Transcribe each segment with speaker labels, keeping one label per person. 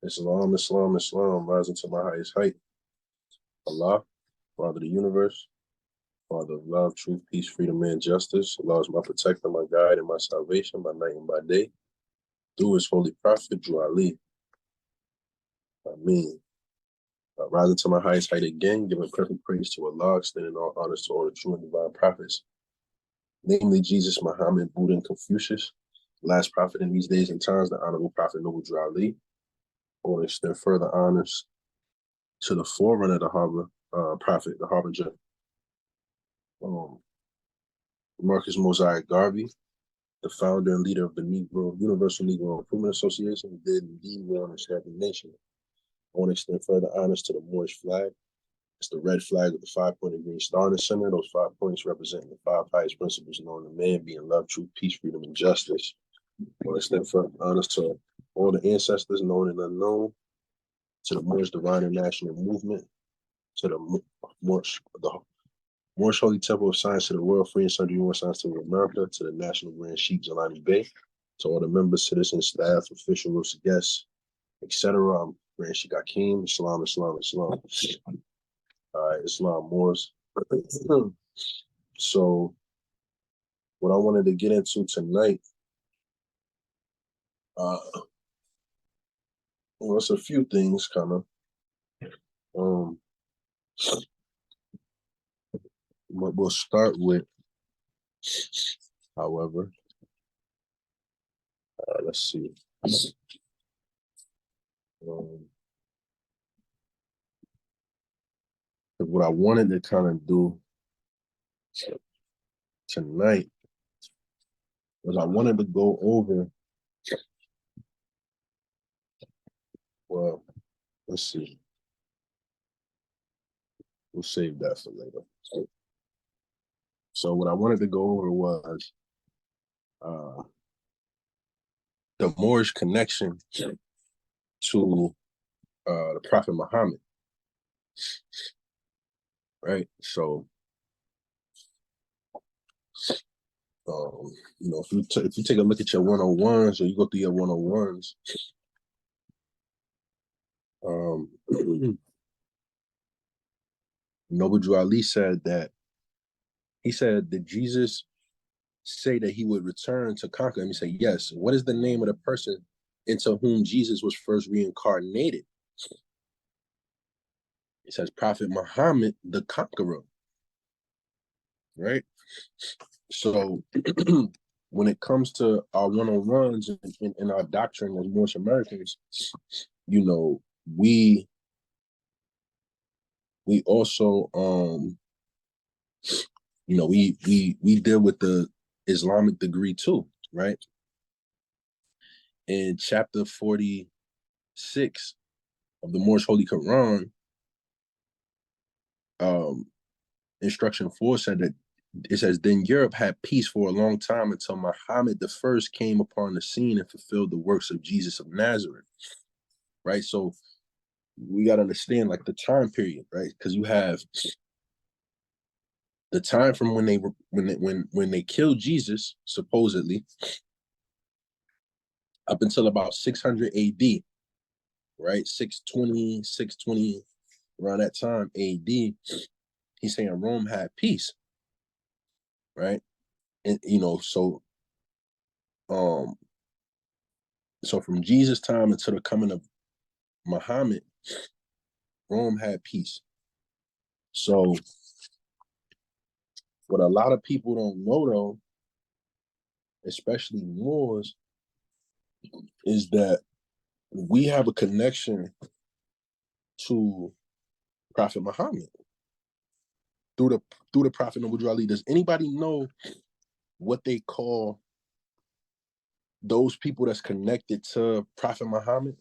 Speaker 1: Islam, Islam, Islam, rising to my highest height. Allah, Father of the universe, Father of love, truth, peace, freedom, and justice. Allah is my protector, my guide, and my salvation by night and by day. Through his holy prophet, Drew Ali. Ameen. Rising to my highest height again, giving perfect praise to Allah, extending all honors to all the true and divine prophets, namely Jesus, Muhammad, Buddha, and Confucius. Last prophet in these days and times, the Honorable Prophet Noble Drew Ali. I want to extend further honors to the forerunner of the prophet, the harbinger, Marcus Mosiah Garvey, the founder and leader of the Universal Negro Improvement Association, who did indeed well in the nation. I want to extend further honors to the Moorish flag. It's the red flag with the 5-pointed green star in the center. Those 5 points representing the 5 highest principles known to man, being love, truth, peace, freedom, and justice. I want to extend further honors to all the ancestors known and unknown, to the Moorish Divine and National Movement, to the Moorish Holy Temple of Science, to the Royal Free and Sundry University Science of America, to the National Grand Sheikh Jelani Bey, to all the members, citizens, staff, officials, guests, etc. Grand Sheikh Hakeem, Islam, Islam, Islam. All right, Islam Moors. So, what I wanted to get into tonight, well, it's a few things, kind of. What we'll start with, however, let's see. What I wanted to kind of do tonight was I wanted to go over, well, let's see. We'll save that for later. So what I wanted to go over was the Moorish connection to the Prophet Muhammad, right? So, you know, if you take a look at your 101s or you go through your 101s, Noble Drew Ali said that did Jesus say that he would return to conquer him? He said, yes. What is the name of the person into whom Jesus was first reincarnated? It says Prophet Muhammad, the conqueror, right? So when it comes to our 101s and our doctrine as Moorish Americans, you know, we also, you know, we deal with the Islamic degree too, right? In chapter 46 of the Moorish Holy Quran, instruction 4 said that it says, then Europe had peace for a long time until Muhammad the first came upon the scene and fulfilled the works of Jesus of Nazareth, right? So we got to understand like the time period, right? Because you have the time from when they killed Jesus, supposedly, up until about 600 AD, right? 620, around that time AD, he's saying Rome had peace, right? And you know, so from Jesus' time until the coming of Muhammad, Rome had peace. So what a lot of people don't know, though, especially Moors, is that we have a connection to Prophet Muhammad through the Prophet Noble Drew Ali. Does anybody know what they call those people that's connected to Prophet Muhammad?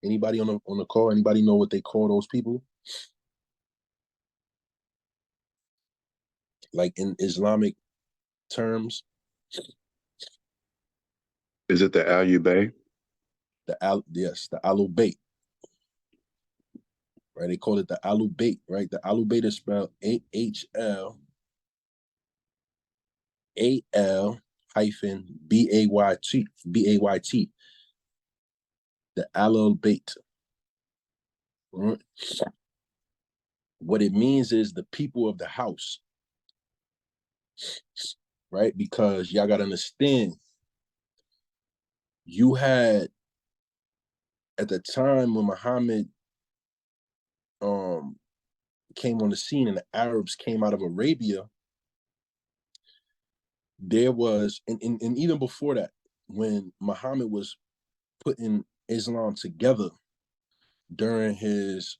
Speaker 1: Anybody on the call? Anybody know what they call those people? Like in Islamic terms?
Speaker 2: Is it the Al-Ubay?
Speaker 1: Yes, the Ahlul Bayt. Right, they call it the Ahlul Bayt, right? The Ahlul Bayt is spelled AHLAL-BAYT. the Alal Bait. Right? What it means is the people of the house, right? Because y'all gotta understand, you had at the time when Muhammad came on the scene and the Arabs came out of Arabia, there was, and even before that, when Muhammad was putting Islam together during his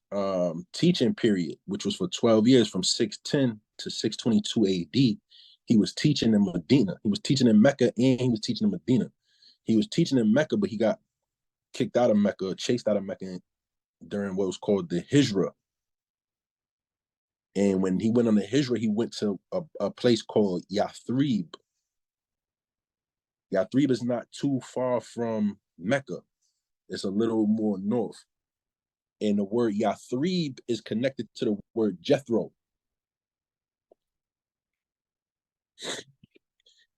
Speaker 1: teaching period, which was for 12 years from 610 to 622 AD, he was teaching in Medina. He was teaching in Mecca and he was teaching in Medina. He was teaching in Mecca, but he got kicked out of Mecca, chased out of Mecca during what was called the Hijra. And when he went on the Hijra, he went to a place called Yathrib. Yathrib is not too far from Mecca. It's a little more north. And the word Yathrib is connected to the word Jethro.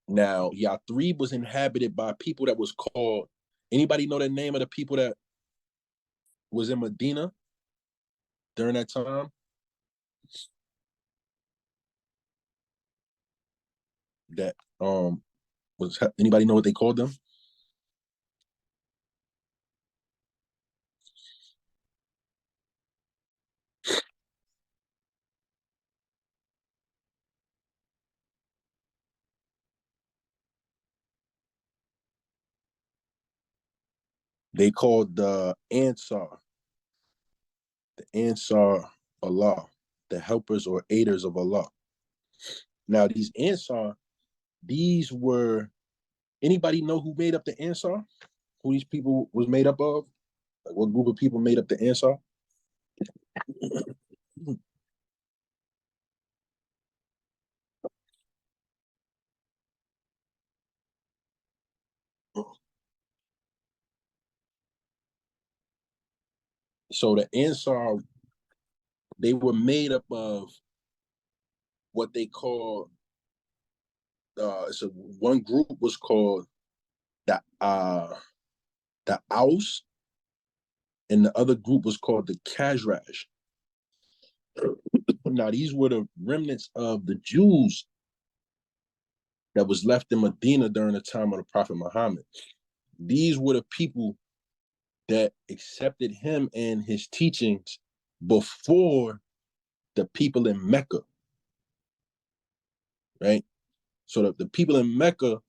Speaker 1: Now, Yathrib was inhabited by people that was called, anybody know the name of the people that was in Medina during that time? That was, anybody know what they called them? They called the Ansar Allah, the helpers or aiders of Allah. Now, these Ansar, these were, anybody know who made up the Ansar? Who these people was made up of? Like what group of people made up the Ansar? So the Ansar, they were made up of what they call, so one group was called the Aus, and the other group was called the Khazraj. Now these were the remnants of the Jews that was left in Medina during the time of the Prophet Muhammad. These were the people that accepted him and his teachings before the people in Mecca, right? So the people in Mecca,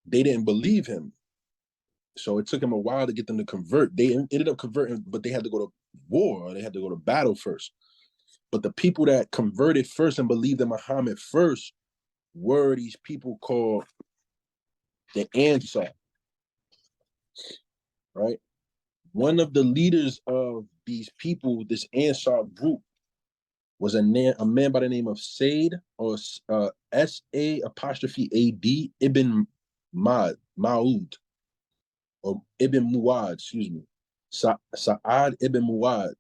Speaker 1: they didn't believe him. So it took him a while to get them to convert. They ended up converting, but they had to go to war, or they had to go to battle first. But the people that converted first and believed in Muhammad first were these people called the Ansar, right? One of the leaders of these people, this Ansar group, was a man by the name of Said, or S-A apostrophe A-D, Ibn Ma'ud, or Ibn Muad, excuse me. Sa'ad Ibn Muad,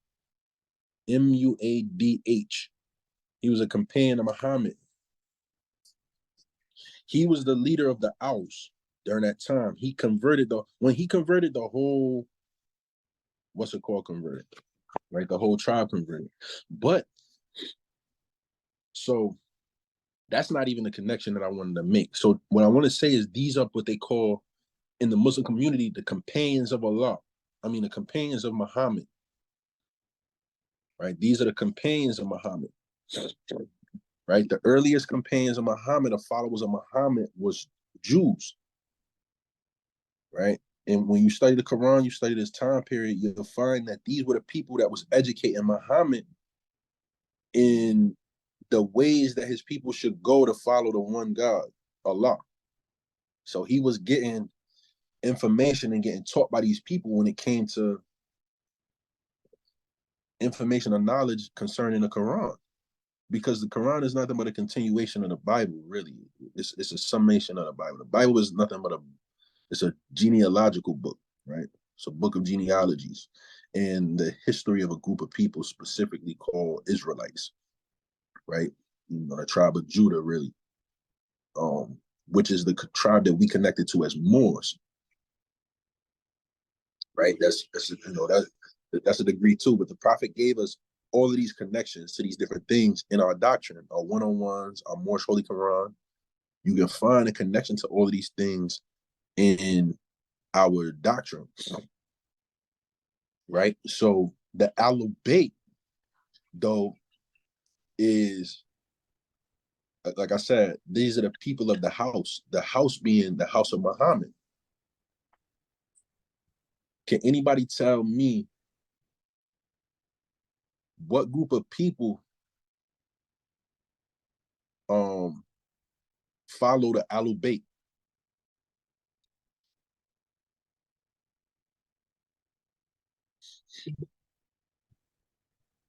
Speaker 1: Muadh. He was a companion of Muhammad. He was the leader of the Aus during that time. When he converted the whole, what's it called, converted, right? The whole tribe converted. But so that's not even the connection that I wanted to make. So what I want to say is these are what they call in the Muslim community the companions of Allah. I mean the companions of Muhammad. Right? These are the companions of Muhammad. Right? The earliest companions of Muhammad, the followers of Muhammad, was Jews. Right? And when you study the Quran, you study this time period, you'll find that these were the people that was educating Muhammad in the ways that his people should go to follow the one God, Allah. So he was getting information and getting taught by these people when it came to information or knowledge concerning the Quran. Because the Quran is nothing but a continuation of the Bible, really. It's a summation of the Bible. The Bible is nothing but it's a genealogical book, right? It's a book of genealogies and the history of a group of people specifically called Israelites, right? You know, the tribe of Judah, really, which is the tribe that we connected to as Moors. right? That's that's a degree too. But the Prophet gave us all of these connections to these different things in our doctrine, our one-on-ones, our Moorish Holy Quran. You can find a connection to all of these things in our doctrine, right? So the Ahlul Bayt, though, is like I said, these are the people of the house being the house of Muhammad. Can anybody tell me what group of people follow the Ahlul Bayt?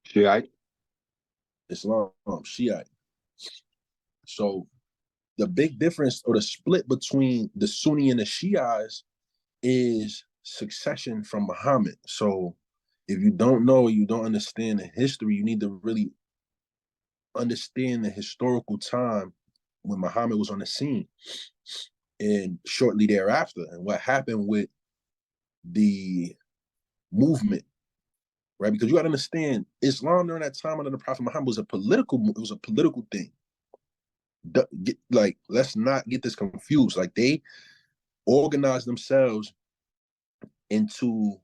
Speaker 2: Shiite.
Speaker 1: Islam, Shiite. So the big difference or the split between the Sunni and the Shiites is succession from Muhammad. So if you don't know, you don't understand the history, you need to really understand the historical time when Muhammad was on the scene and shortly thereafter, and what happened with the movement, right? Because you got to understand, Islam during that time under the Prophet Muhammad was a political thing. Like, let's not get this confused. Like, they organized themselves into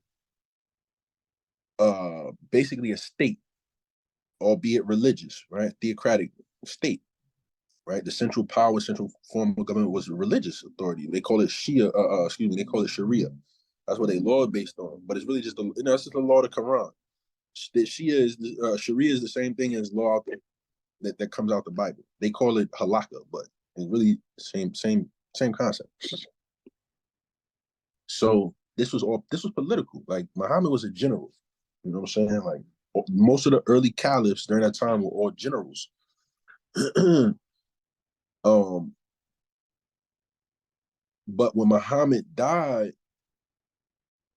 Speaker 1: basically a state, albeit religious, right? Theocratic state, right? The central power, central form of government was religious authority. They call it they call it Sharia. That's what they law based on. But it's really just it's just the law of the Quran. Sharia is the same thing as law that comes out the Bible. They call it halakha, but it's really same concept. So this was political. Like, Muhammad was a general. You know what I'm saying? Like, most of the early caliphs during that time were all generals. But when Muhammad died,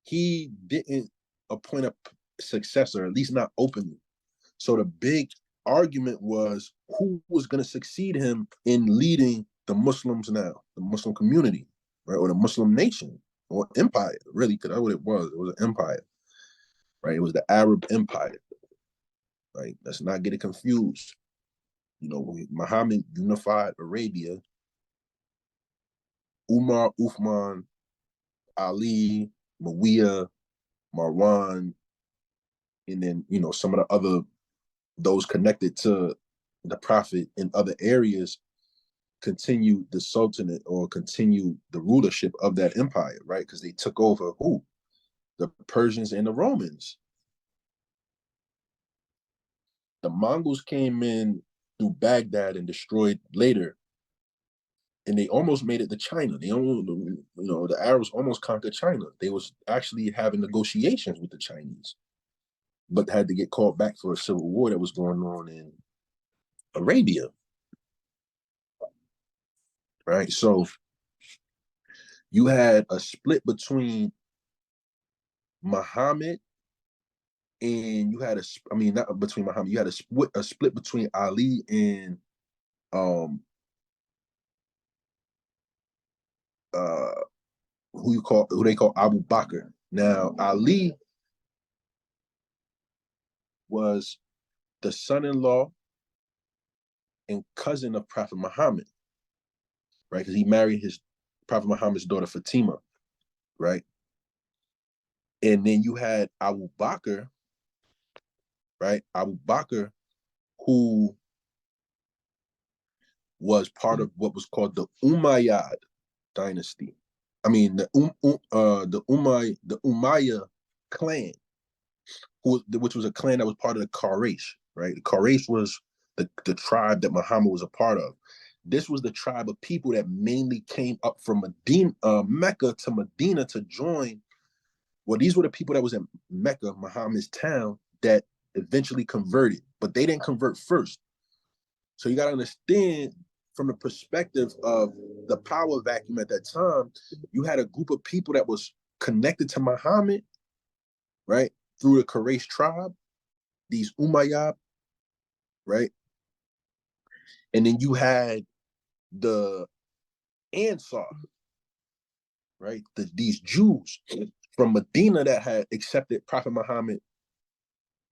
Speaker 1: he didn't appoint a successor, at least not openly. So the big argument was who was going to succeed him in leading the Muslims now, the Muslim community, right, or the Muslim nation or empire, really, because that's what it was. It was an empire, right? It was the Arab Empire, right? Let's not get it confused. You know, Muhammad unified Arabia. Umar, Uthman, Ali, Muawiyah, Marwan, and then, some of the other, those connected to the Prophet in other areas, continue the sultanate or continue the rulership of that empire, right? Because they took over who? The Persians and the Romans. The Mongols came in through Baghdad and destroyed later, and they almost made it to China. The Arabs almost conquered China. They was actually having negotiations with the Chinese, but had to get called back for a civil war that was going on in Arabia, right? So you had a split between Muhammad, and you had not between Muhammad, you had a split between Ali and uh who they call Abu Bakr. Now, Ali was the son-in-law and cousin of Prophet Muhammad, right? Because he married his Prophet Muhammad's daughter Fatima, right? And then you had Abu Bakr, right? Abu Bakr, who was part of what was called the Umayyad dynasty. I mean, the Umayyah clan, which was a clan that was part of the Quraysh, right? The Quraysh was the tribe that Muhammad was a part of. This was the tribe of people that mainly came up from Mecca to Medina to join. Well, these were the people that was in Mecca, Muhammad's town, that eventually converted, but they didn't convert first. So you got to understand, from the perspective of the power vacuum at that time, you had a group of people that was connected to Muhammad, right, through the Quraysh tribe, these Umayyad, right? And then you had the Ansar, right? These Jews from Medina that had accepted Prophet Muhammad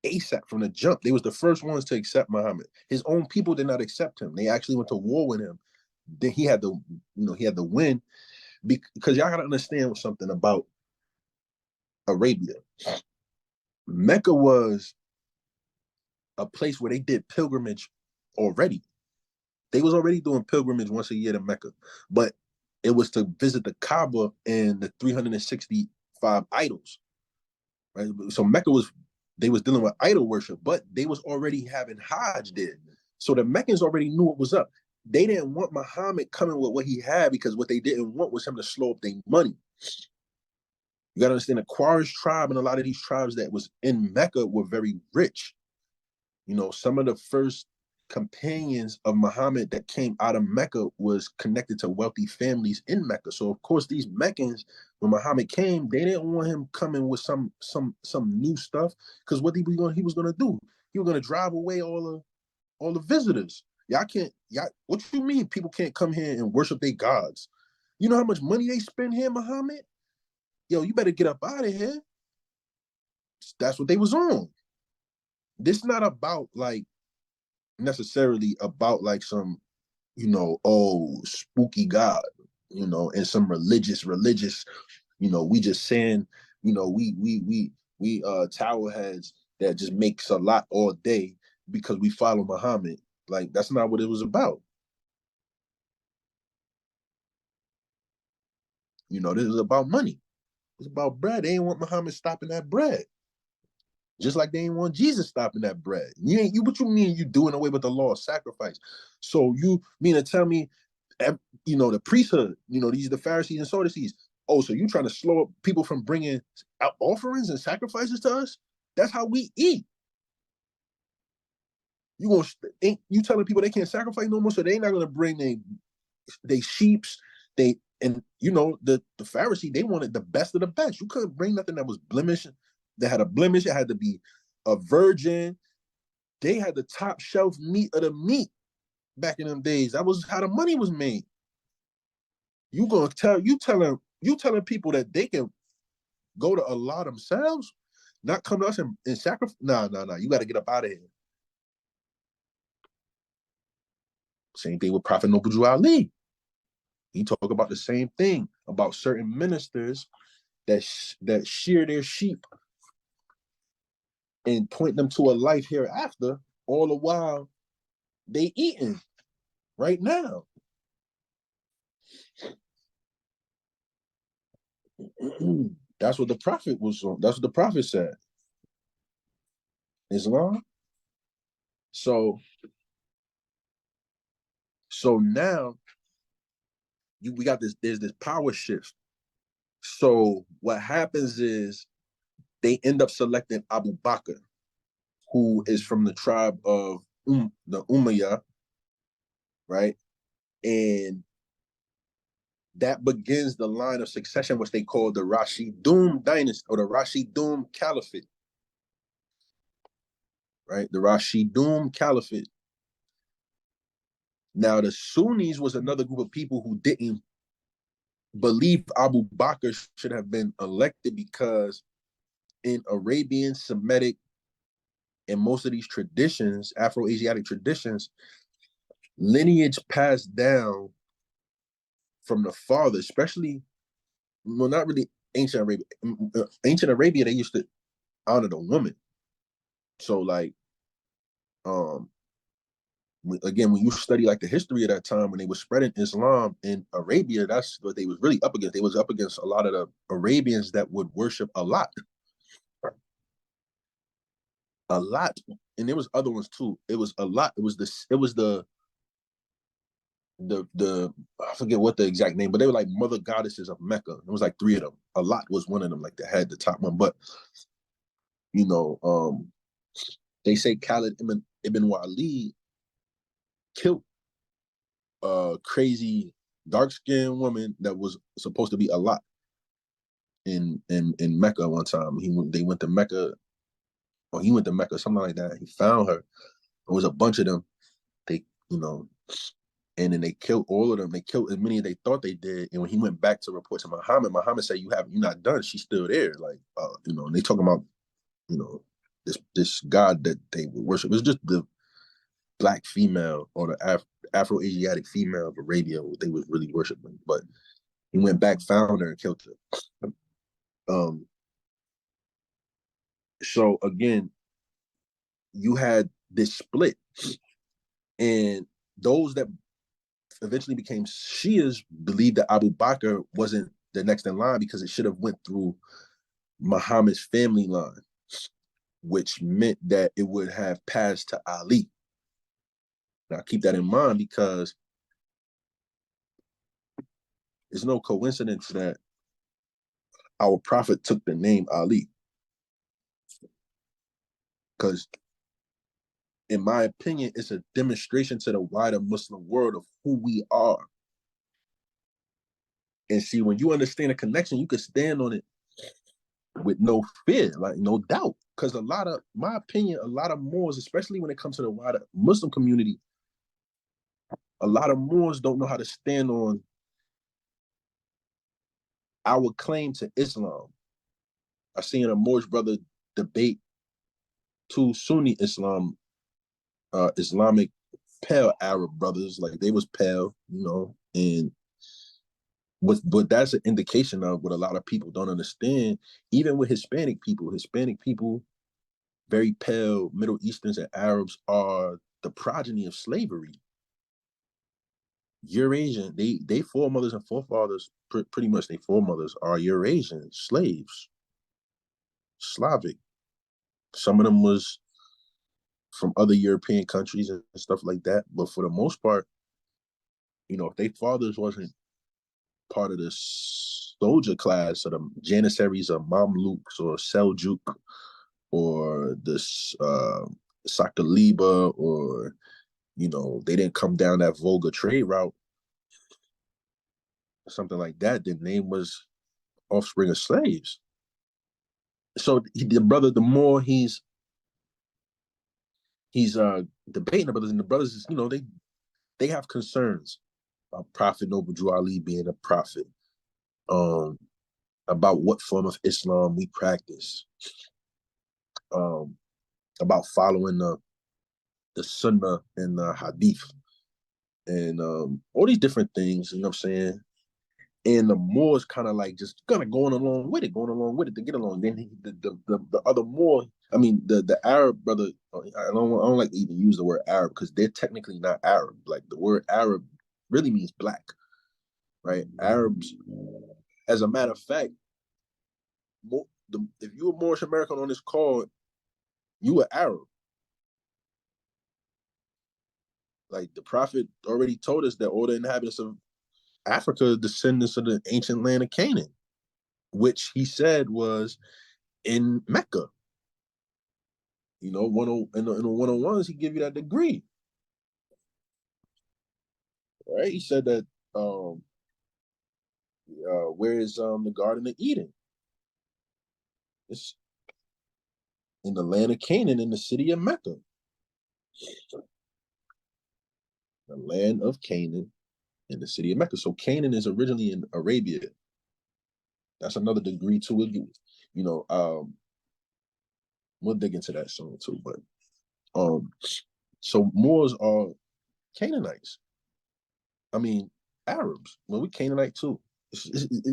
Speaker 1: ASAP from the jump. They was the first ones to accept Muhammad. His own people did not accept him. They actually went to war with him. Then he had to, he had to win, because y'all gotta understand something about Arabia. Mecca was a place where they did pilgrimage already. They was already doing pilgrimage once a year to Mecca, but it was to visit the Kaaba and the 365 idols. Right? So Mecca they was dealing with idol worship, but they was already having Hajj there. So the Meccans already knew what was up. They didn't want Muhammad coming with what he had, because what they didn't want was him to slow up their money. You got to understand, the Quraysh tribe and a lot of these tribes that was in Mecca were very rich. Some of the first companions of Muhammad that came out of Mecca was connected to wealthy families in Mecca. So of course these Meccans, when Muhammad came, they didn't want him coming with some new stuff, because what he was gonna do? He was gonna drive away all the visitors. What you mean people can't come here and worship their gods? You know how much money they spend here, Muhammad? Yo, you better get up out of here. That's what they was on. This not about necessarily about some, spooky God, and some religious, we just saying, we tower heads that just makes a lot all day because we follow Muhammad. That's not what it was about. This is about money. It's about bread. They didn't want Muhammad stopping that bread. Just like they didn't want Jesus stopping that bread. What you mean you doing away with the law of sacrifice? So you mean to tell me, the priesthood, these are the Pharisees and Sadducees. Oh, so you trying to slow up people from bringing out offerings and sacrifices to us? That's how we eat. You telling people they can't sacrifice no more, so they not gonna bring they sheeps, the Pharisee, they wanted the best of the best. You couldn't bring nothing that was blemish, that had a blemish. It had to be a virgin. They had the top shelf meat of the meat back in them days. That was how the money was made. You telling people that they can go to Allah themselves, not come to us and sacrifice? No. You got to get up out of here. Same thing with Prophet Noble Ali. He talk about the same thing about certain ministers that shear their sheep and point them to a life hereafter, all the while they eating right now. That's what the Prophet was on. That's what the Prophet said. Islam. So now we got this. There's this power shift. So what happens is they end up selecting Abu Bakr, who is from the tribe of the Umayyah, right? And that begins the line of succession, which they call the Rashidun dynasty or the Rashidun Caliphate, right? The Rashidun Caliphate. Now, the Sunnis was another group of people who didn't believe Abu Bakr should have been elected, because in Arabian, Semitic, and most of these traditions, Afro-Asiatic traditions, lineage passed down from the father, especially, well, not really ancient Arabia. Ancient Arabia, they used to honor the woman. So again, when you study the history of that time when they were spreading Islam in Arabia, that's what they was really up against. They was up against a lot of the Arabians that would worship a lot, and there was other ones too. It was a lot. It was the I forget what the exact name, but they were like mother goddesses of Mecca. It was like 3 of them. A lot was one of them, that had the top one. But they say Khalid ibn Walid killed a crazy dark-skinned woman that was supposed to be a lot in Mecca one time. They went to Mecca, or he went to Mecca, something like that. He found her. There was a bunch of them. They And then they killed all of them. They killed as many as they thought they did. And when he went back to report to Muhammad, Muhammad said, you're not done. She's still there. Like, and they talking about, this God that they would worship. It's just the black female or the Afro-Asiatic female of Arabia what they was really worshiping. But he went back, found her, and killed her. So again, you had this split, and those that eventually became Shias believed that Abu Bakr wasn't the next in line because it should have went through Muhammad's family line, which meant that it would have passed to Ali. Now keep that in mind because it's no coincidence that our prophet took the name Ali. Because in my opinion, it's a demonstration to the wider Muslim world of who we are. And see, when you understand a connection, you can stand on it with no fear, like no doubt. Because my opinion, a lot of Moors, especially when it comes to the wider Muslim community, a lot of Moors don't know how to stand on our claim to Islam. I seen a Moorish brother debate two Sunni Islamic pale Arab brothers, like they was pale, and but that's an indication of what a lot of people don't understand. Even with Hispanic people, very pale Middle Easterns and Arabs are the progeny of slavery. Eurasian, they foremothers and forefathers, pretty much their foremothers are Eurasian slaves, Slavic. Some of them was from other European countries and stuff like that. But for the most part, if their fathers wasn't part of the soldier class or the Janissaries or Mamluks or Seljuk or this Sakaliba, or they didn't come down that Volga trade route, something like that, their name was offspring of slaves. So the brother, the more he's debating the brothers, and the brothers is, they have concerns about Prophet Noble Drew Ali being a prophet, about what form of Islam we practice, about following the Sunnah and the Hadith, and all these different things. You know what I'm saying? And the Moors kind of like just kind of going along with it to get along. Then the other Moor, I mean the Arab brother, I don't like to even use the word Arab because they're technically not Arab. Like the word Arab really means black, right? Arabs, as a matter of fact, if you were Moorish American on this call, you were Arab. Like the Prophet already told us that all the inhabitants of Africa are descendants of the ancient land of Canaan, which he said was in Mecca. In the 101s, he give you that degree. Right? He said that where is the Garden of Eden? It's in the land of Canaan, in the city of Mecca. The land of Canaan in the city of Mecca. So Canaan is originally in Arabia. That's another degree to it. We'll dig into that soon too. But so Moors are Canaanites. I mean, Arabs. Well, we Canaanite too.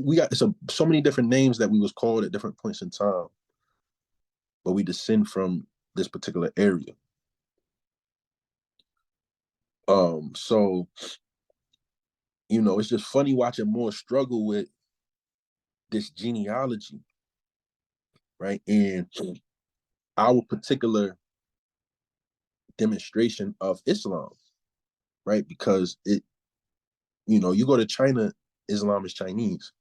Speaker 1: We got so many different names that we was called at different points in time, but we descend from this particular area. So it's just funny watching Moors struggle with this genealogy, right? And our particular demonstration of Islam, right? Because you go to China, Islam is Chinese.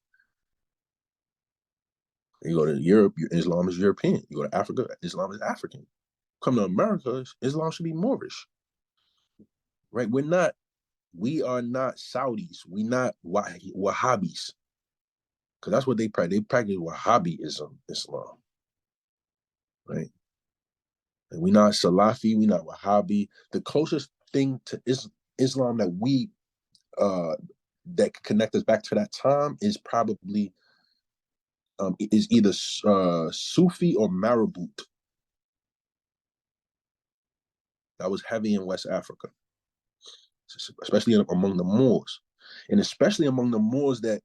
Speaker 1: You go to Europe, Islam is European. You go to Africa, Islam is African. Come to America, Islam should be Moorish, right? We are not Saudis. We not Wahhabis, because that's what they practice. They practice Wahhabism, Islam, right? And we not Salafi. We not Wahhabi. The closest thing to Islam that we that could connect us back to that time is probably is either Sufi or Marabout. That was heavy in West Africa, especially among the Moors, and especially among the Moors that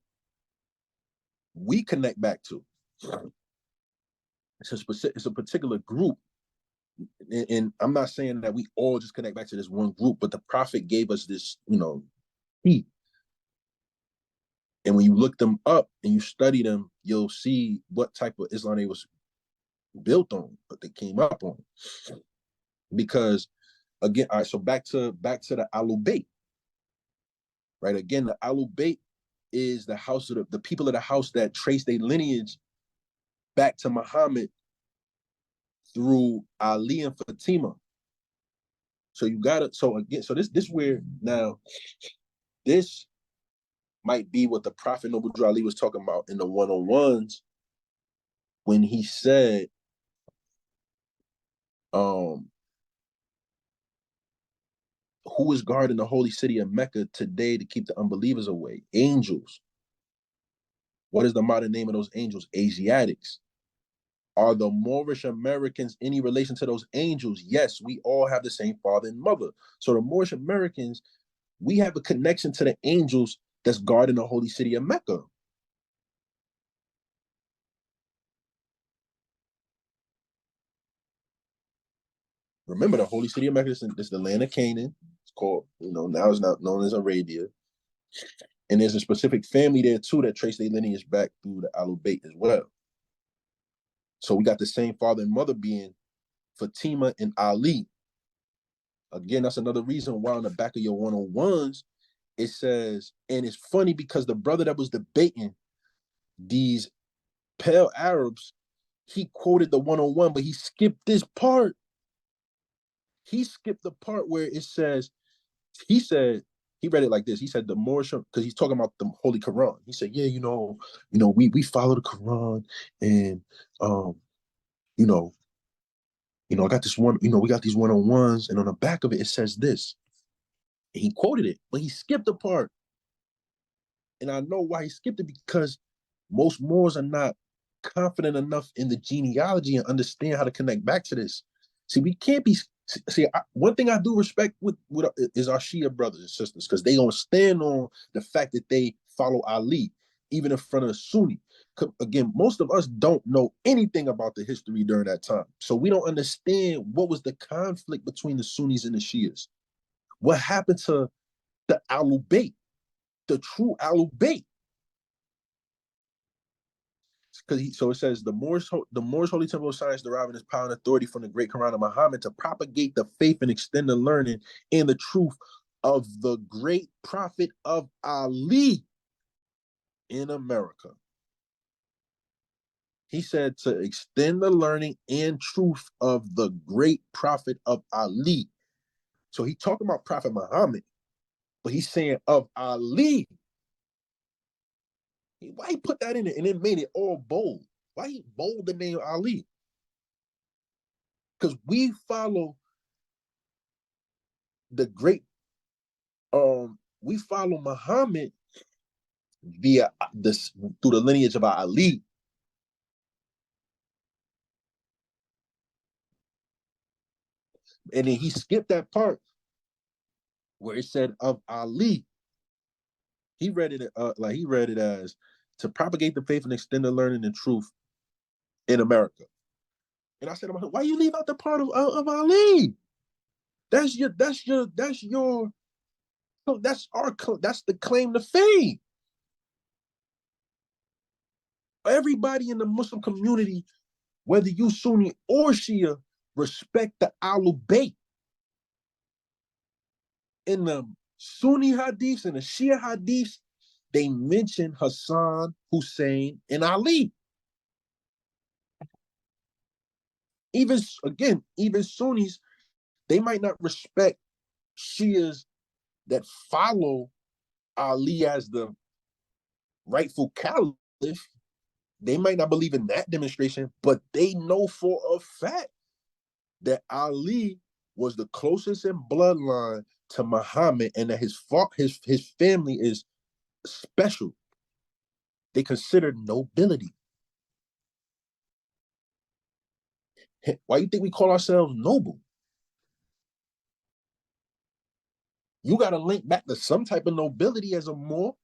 Speaker 1: we connect back to. It's a particular group, and I'm not saying that we all just connect back to this one group, but the Prophet gave us this, heat. And when you look them up and you study them, you'll see what type of Islam they was built on, what they came up on. Because again, all right, so back to the Ahlul Bayt. Right? Again, the Ahlul Bayt is the house of the people of the house that trace their lineage back to Muhammad through Ali and Fatima. So you gotta, so again, so this where now this might be what the Prophet Noble Drew Ali was talking about in the one-on-ones when he said, who is guarding the holy city of Mecca today to keep the unbelievers away? Angels. What is the modern name of those angels? Asiatics. Are the Moorish Americans any relation to those angels? Yes, we all have the same father and mother. So the Moorish Americans, we have a connection to the angels that's guarding the holy city of Mecca. Remember, the holy city of Mecca is the land of Canaan. It's called, now it's not known as Arabia. And there's a specific family there too that trace their lineage back through the Ahlul Bayt as well. So we got the same father and mother being Fatima and Ali. Again, that's another reason why on the back of your one-on-ones, it says, and it's funny because the brother that was debating these pale Arabs, he quoted the one-on-one, but he skipped this part. He skipped the part where it says, he read it like this. He said the Moorish, because he's talking about the Holy Quran. He said, yeah, we follow the Quran, and I got this one, we got these one-on-ones, and on the back of it, it says this. And he quoted it, but he skipped the part. And I know why he skipped it, because most Moors are not confident enough in the genealogy and understand how to connect back to this. See, we can't be. One thing I do respect with is our Shia brothers and sisters, because they don't stand on the fact that they follow Ali, even in front of the Sunni. Again, most of us don't know anything about the history during that time, so we don't understand what was the conflict between the Sunnis and the Shias. What happened to the Ahlul Bayt, the true Ahlul Bayt? So it says the Moorish Holy Temple of Science deriving its power and authority from the great Quran of Muhammad to propagate the faith and extend the learning and the truth of the great Prophet of Ali in America. He said to extend the learning and truth of the great Prophet of Ali. So he talking about Prophet Muhammad, but he's saying of Ali. Why he put that in it and then made it all bold? Why he bold the name Ali? Because we follow the great, we follow Muhammad via this through the lineage of Ali. And then he skipped that part where it said of Ali. He read it as to propagate the faith and extend the learning and truth in America. And I said, why you leave out the part of Ali? That's the claim to fame. Everybody in the Muslim community, whether you Sunni or Shia, respect the Ahlul Bayt. In the Sunni hadiths and the Shia hadiths, they mention Hassan, Hussein, and Ali. Even Sunnis, they might not respect Shias that follow Ali as the rightful caliph. They might not believe in that demonstration, but they know for a fact that Ali was the closest in bloodline to Muhammad, and that his family is special. They consider nobility. Why you think we call ourselves noble? You got to link back to some type of nobility as a Moor.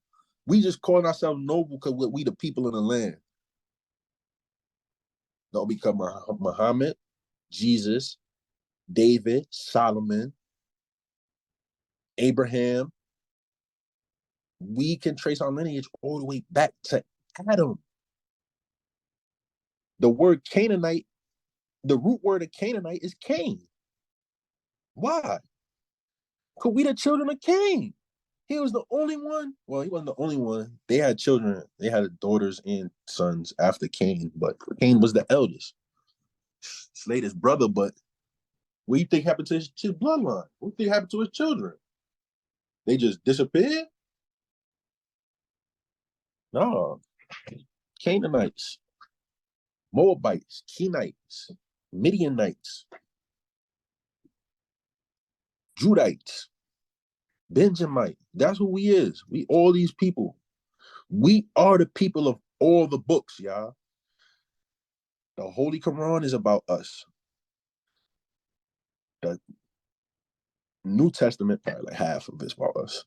Speaker 1: We just calling ourselves noble because we the people in the land. Don't become Muhammad, Jesus, David, Solomon, Abraham. We can trace our lineage all the way back to Adam. The word Canaanite, the root word of Canaanite is Cain. Why? Because we the children of Cain. He was the only one. Well, he wasn't the only one. They had children. They had daughters and sons after Cain, but Cain was the eldest. Slayed his brother, but what do you think happened to his bloodline? What do you think happened to his children? They just disappeared? No. Canaanites, Moabites, Kenites, Midianites, Judites, Benjamite. That's who we is. We all these people. We are the people of all the books, y'all. The Holy Quran is about us. The New Testament, probably like half of it's about us.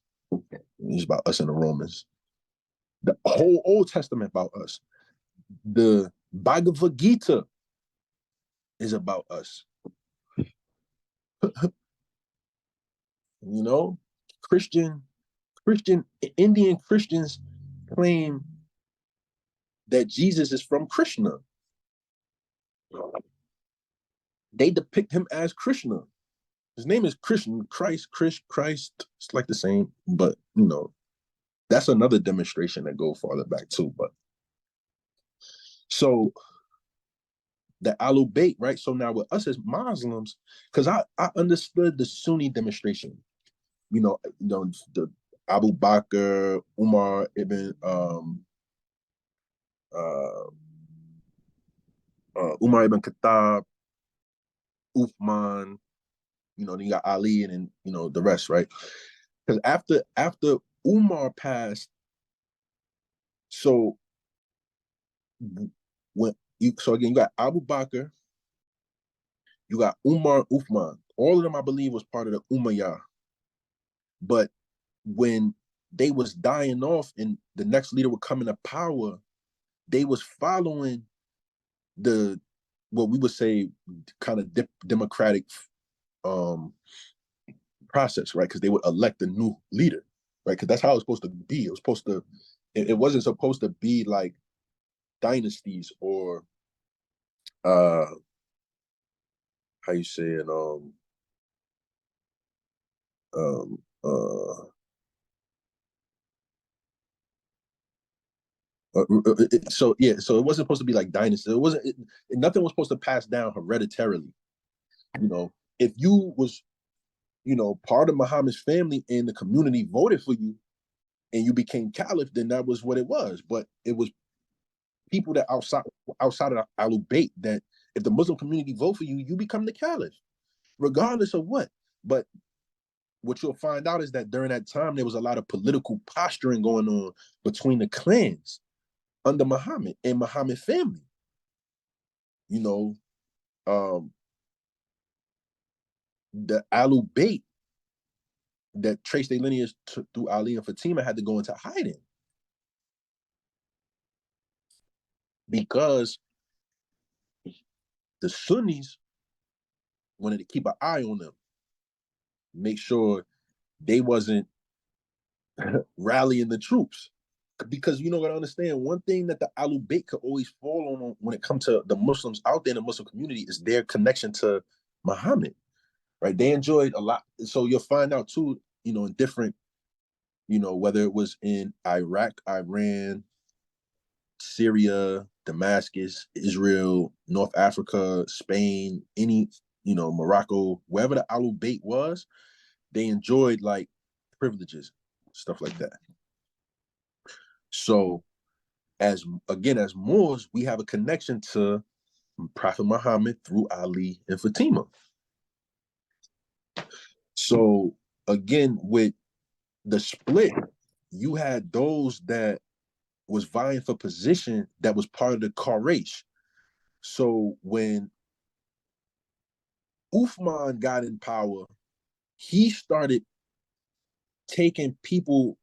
Speaker 1: It's about us and the Romans. The whole Old Testament about us. The Bhagavad Gita is about us. You know, Indian Christians claim that Jesus is from Krishna. They depict him as Krishna. His name is Krishna, Christ. It's like the same, but you know, that's another demonstration that go farther back too. But so the Ahlul Bayt, right? So now with us as Muslims, because I understood the Sunni demonstration. You know, the Abu Bakr, Umar ibn Umar ibn Khattab, Uthman, you know, then you got Ali and then, you know, the rest, right? Because after Umar passed, so again, you got Abu Bakr, you got Umar, Uthman. All of them, I believe, was part of the Umayyah. But when they was dying off and the next leader would come into power, they was following the what we would say kind of democratic process, right? Because they would elect a new leader, right? Because that's how it was supposed to be. It was supposed to. It wasn't supposed to be like dynasties or how you say it um uh so it wasn't supposed to be like dynasty. It wasn't. Nothing was supposed to pass down hereditarily. You know, if you was, you know, part of Muhammad's family and the community voted for you, and you became caliph, then that was what it was. But it was people that outside of the Ahlul Bayt that if the Muslim community vote for you, you become the caliph, regardless of what. But what you'll find out is that during that time there was a lot of political posturing going on between the clans under Muhammad and Muhammad family. You know, the Ahlul Bayt that traced their lineage through Ali and Fatima had to go into hiding because the Sunnis wanted to keep an eye on them, make sure they wasn't rallying the troops. Because you know what I understand, one thing that the Ahlul Bayt could always fall on when it comes to the Muslims out there in the Muslim community is their connection to Muhammad, right? They enjoyed a lot. So you'll find out too, you know, in different, you know, whether it was in Iraq, Iran, Syria, Damascus, Israel, North Africa, Spain, any, you know, Morocco, wherever the Ahlul Bayt was, they enjoyed like privileges, stuff like that. So as Moors, we have a connection to Prophet Muhammad through Ali and Fatima. So again, with the split, you had those that was vying for position that was part of the Quraysh. So when Uthman got in power, he started taking people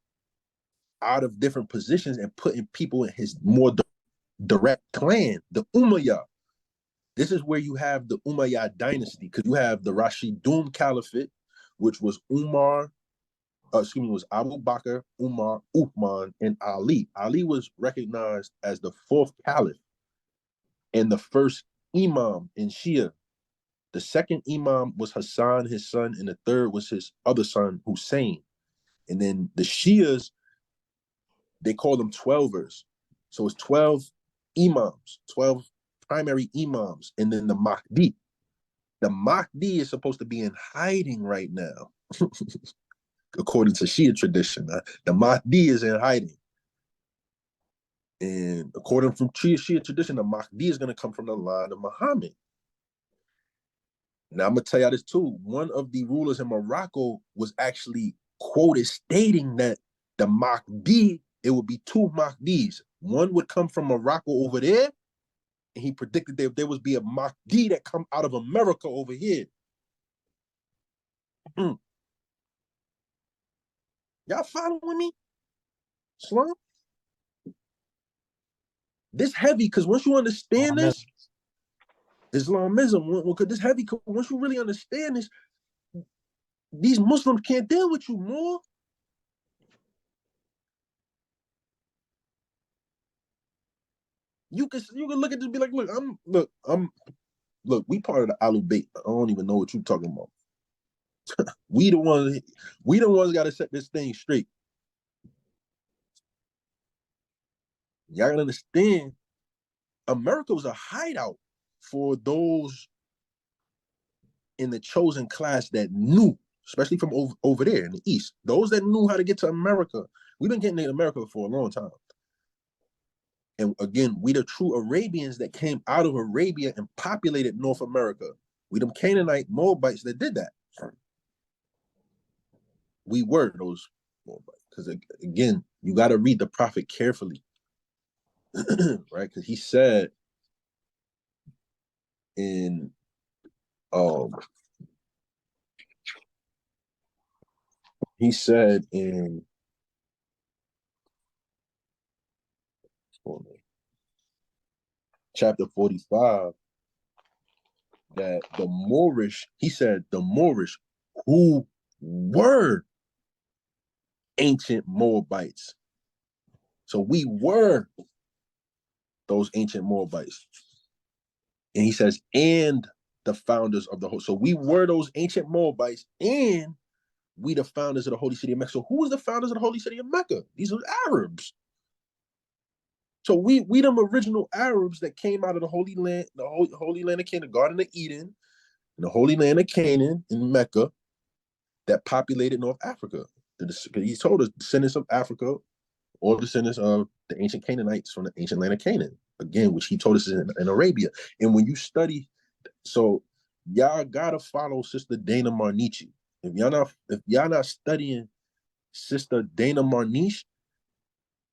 Speaker 1: out of different positions and putting people in his more direct clan, the Umayyad. This is where you have the Umayyad dynasty, because you have the Rashidun Caliphate, which was was Abu Bakr, Umar, Uthman, and Ali. Ali was recognized as the fourth caliph and the first imam in Shia. The second imam was Hassan, his son, and the third was his other son, Hussein. And then the Shias, they call them twelvers. So it's 12 imams, 12 primary imams, and then the Mahdi. The Mahdi is supposed to be in hiding right now, according to Shia tradition. The Mahdi is in hiding. And according to Shia tradition, the Mahdi is going to come from the line of Muhammad. Now, I'm going to tell you this too. One of the rulers in Morocco was actually quoted stating that the Mahdi, it would be two Mahdis. One would come from Morocco over there, and he predicted that there would be a Mahdi that come out of America over here. Y'all following me? Slum? This heavy, because once you understand this, Islamism, this heavy, once you really understand this, these Muslims can't deal with you more. You can look at this and be like, look, we part of the Alu Bayt. I don't even know what you're talking about. we the ones got to set this thing straight. Y'all gotta understand, America was a hideout for those in the chosen class that knew, especially from over there in the East, those that knew how to get to America. We've been getting to America for a long time. And again, we the true Arabians that came out of Arabia and populated North America. We them Canaanite Moabites that did that. We were those Moabites. Because again, you got to read the prophet carefully. Right? Because he said in chapter 45 that the Moorish, he said the Moorish who were ancient Moabites. So we were those ancient Moabites. And he says, and the founders of the whole. So we were those ancient Moabites, and we the founders of the holy city of Mecca. So who was the founders of the holy city of Mecca? These were Arabs. So we them original Arabs that came out of the Holy Land, the holy land of Canaan, the Garden of Eden, and the Holy Land of Canaan in Mecca that populated North Africa. He told us descendants of Africa or descendants of the ancient Canaanites from the ancient land of Canaan, again, which he told us is in Arabia. And when you study, so y'all gotta follow Sister Dana Marnichi. If y'all not studying Sister Dana Marniche,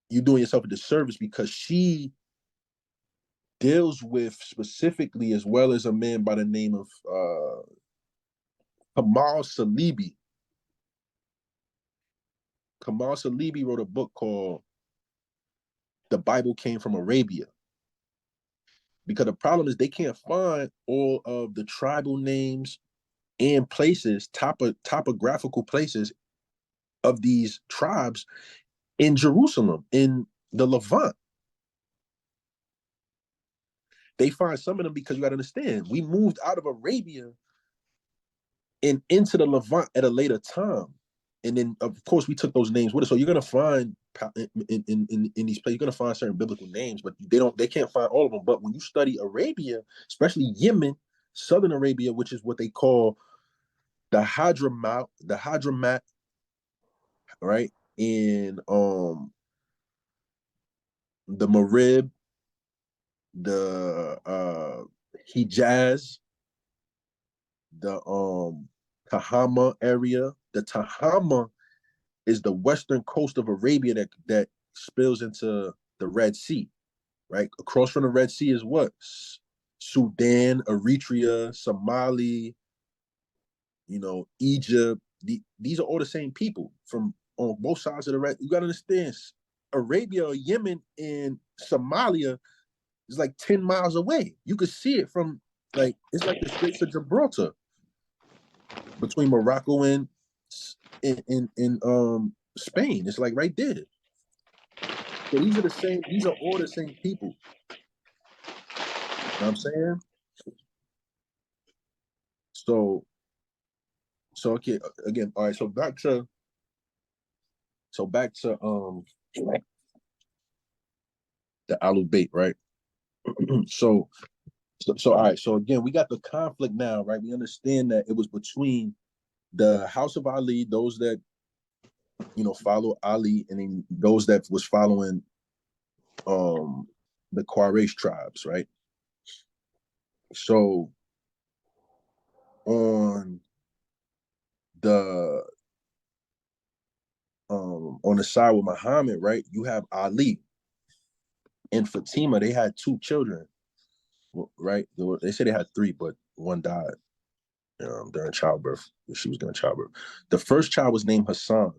Speaker 1: you're doing yourself a disservice, because she deals with specifically, as well as a man by the name of Kamal Salibi. Kamal Salibi wrote a book called The Bible Came from Arabia. Because the problem is they can't find all of the tribal names and places, topographical places of these tribes in Jerusalem, in the Levant. They find some of them because you got to understand, we moved out of Arabia and into the Levant at a later time. And then, of course, we took those names with us. So you're going to find in these places, you're going to find certain biblical names, but they can't find all of them. But when you study Arabia, especially Yemen, Southern Arabia, which is what they call the Hadramat, right? In the Marib, the Hijaz, the Kahama area, The Tahama is the western coast of Arabia that spills into the Red Sea, right? Across from the Red Sea is what? Sudan, Eritrea, Somali, Egypt. These are all the same people from on both sides of the Red. You got to understand, Arabia, Yemen, and Somalia is like 10 miles away. You could see it from it's like the Straits of Gibraltar between Morocco and in Spain. It's like right there. So these are all the same people. You know what I'm saying? So okay, again, all right, so back to the Alu Bait, right? So all right, so again, we got the conflict now, right? We understand that it was between the House of Ali, those that follow Ali, and then those that was following the Quraysh tribes, right? So on the side with Muhammad, right, you have Ali and Fatima. They had two children, right? They said they had three, but one died during childbirth. She was during childbirth. The first child was named Hassan.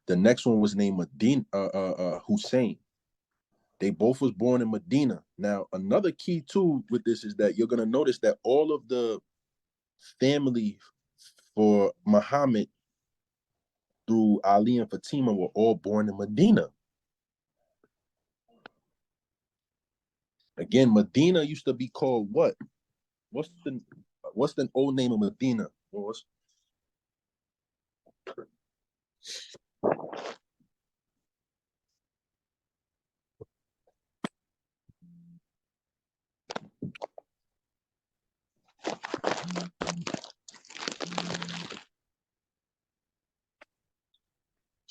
Speaker 1: The next one was named Hussein. They both was born in Medina. Now, another key too with this is that you're gonna notice that all of the family for Muhammad through Ali and Fatima were all born in Medina. Again, Medina used to be called what? What's the old name of Medina?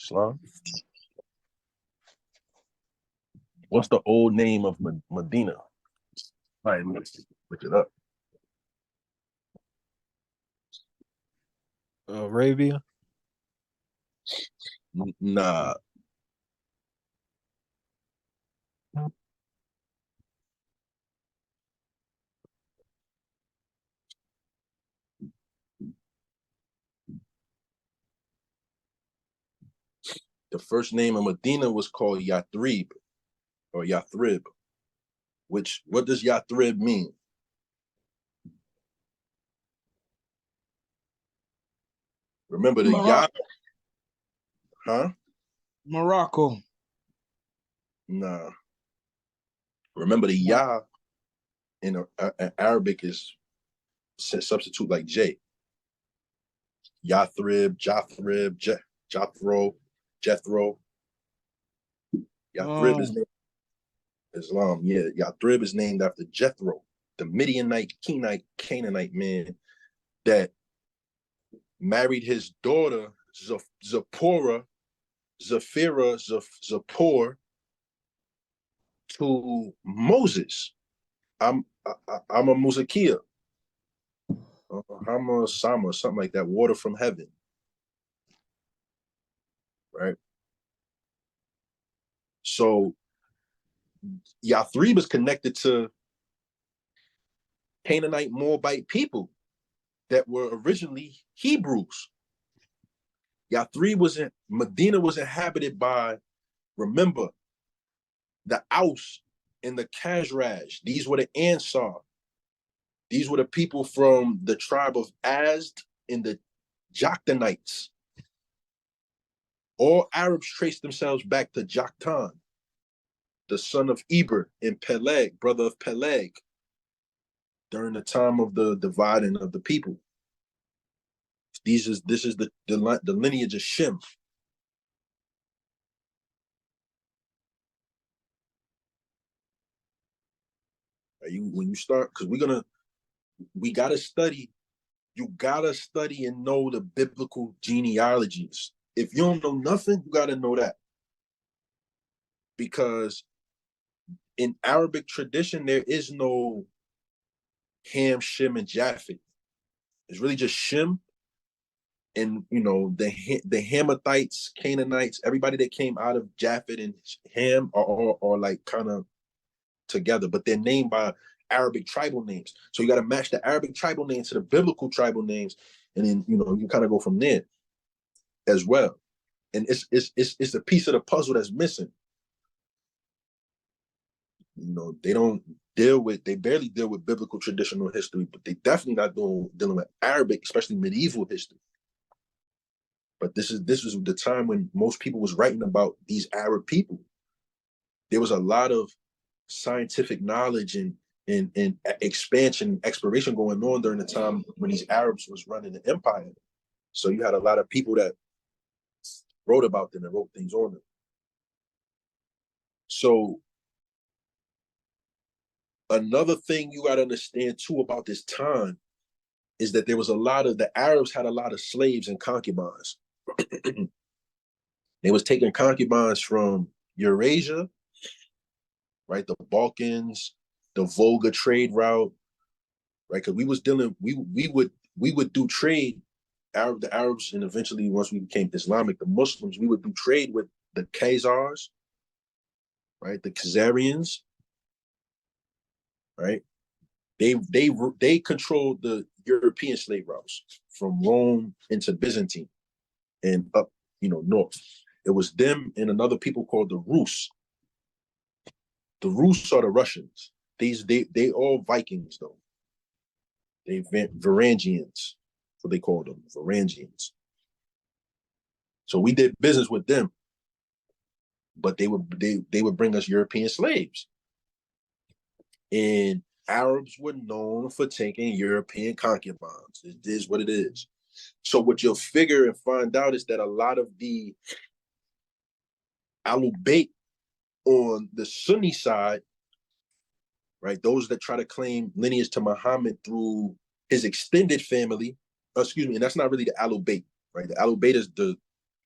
Speaker 1: Islam? What's the old name of Medina? All right, let's look it up.
Speaker 3: Arabia.
Speaker 1: Nah. The first name of Medina was called Yathrib or Yathrib, which, what does Yathrib mean? Remember the Ya, huh?
Speaker 3: Morocco.
Speaker 1: Nah. Remember the Ya in Arabic is substitute like J. Yathrib, Jethro. Yathrib is named Islam. Yeah, Yathrib is named after Jethro, the Midianite, Kenite, Canaanite man that married his daughter Zipporah, Zippor to Moses. I'm a Musakia. Hama Sama, something like that, water from heaven. Right? So Yathrib is connected to Canaanite Moabite people that were originally Hebrews. Medina was inhabited by, remember, the Aus and the Khazraj. These were the Ansar. These were the people from the tribe of Azd and the Jokhtanites. All Arabs trace themselves back to Joktan, the son of Eber, and Peleg, brother of Peleg, during the time of the dividing of the people. This is the lineage of Shem. When you start, because we gotta study. You gotta study and know the biblical genealogies. If you don't know nothing, you gotta know that, because in Arabic tradition there is no Ham, Shem, and Japheth. It's really just Shem and the Hamathites, Canaanites, everybody that came out of Japheth and Ham are like kind of together, but they're named by Arabic tribal names. So you got to match the Arabic tribal names to the biblical tribal names, and then you kind of go from there as well. And it's a piece of the puzzle that's missing. They barely deal with biblical traditional history, but they definitely not dealing with Arabic, especially medieval history. But this was the time when most people was writing about these Arab people. There was a lot of scientific knowledge and expansion, exploration going on during the time when these Arabs was running the empire. So you had a lot of people that wrote about them and wrote things on them. So another thing you got to understand too about this time is that the Arabs had a lot of slaves and concubines. They was taking concubines from Eurasia, right? The Balkans, the Volga trade route, right? Because we would do trade, the Arabs, and eventually once we became Islamic, the Muslims, we would do trade with the Khazars, right? The Khazarians, right? They controlled the European slave routes from Rome into Byzantine and up, north. It was them and another people called the Rus. The Rus are the Russians. They all Vikings though. They Varangians, what they called them, Varangians. So we did business with them, but they would bring us European slaves, and Arabs were known for taking European concubines. It is what it is. So what you'll figure and find out is that a lot of the Ahlul Bayt on the Sunni side, right, those that try to claim lineage to Muhammad through his extended family, and that's not really the Ahlul Bayt, right? The Ahlul Bayt is the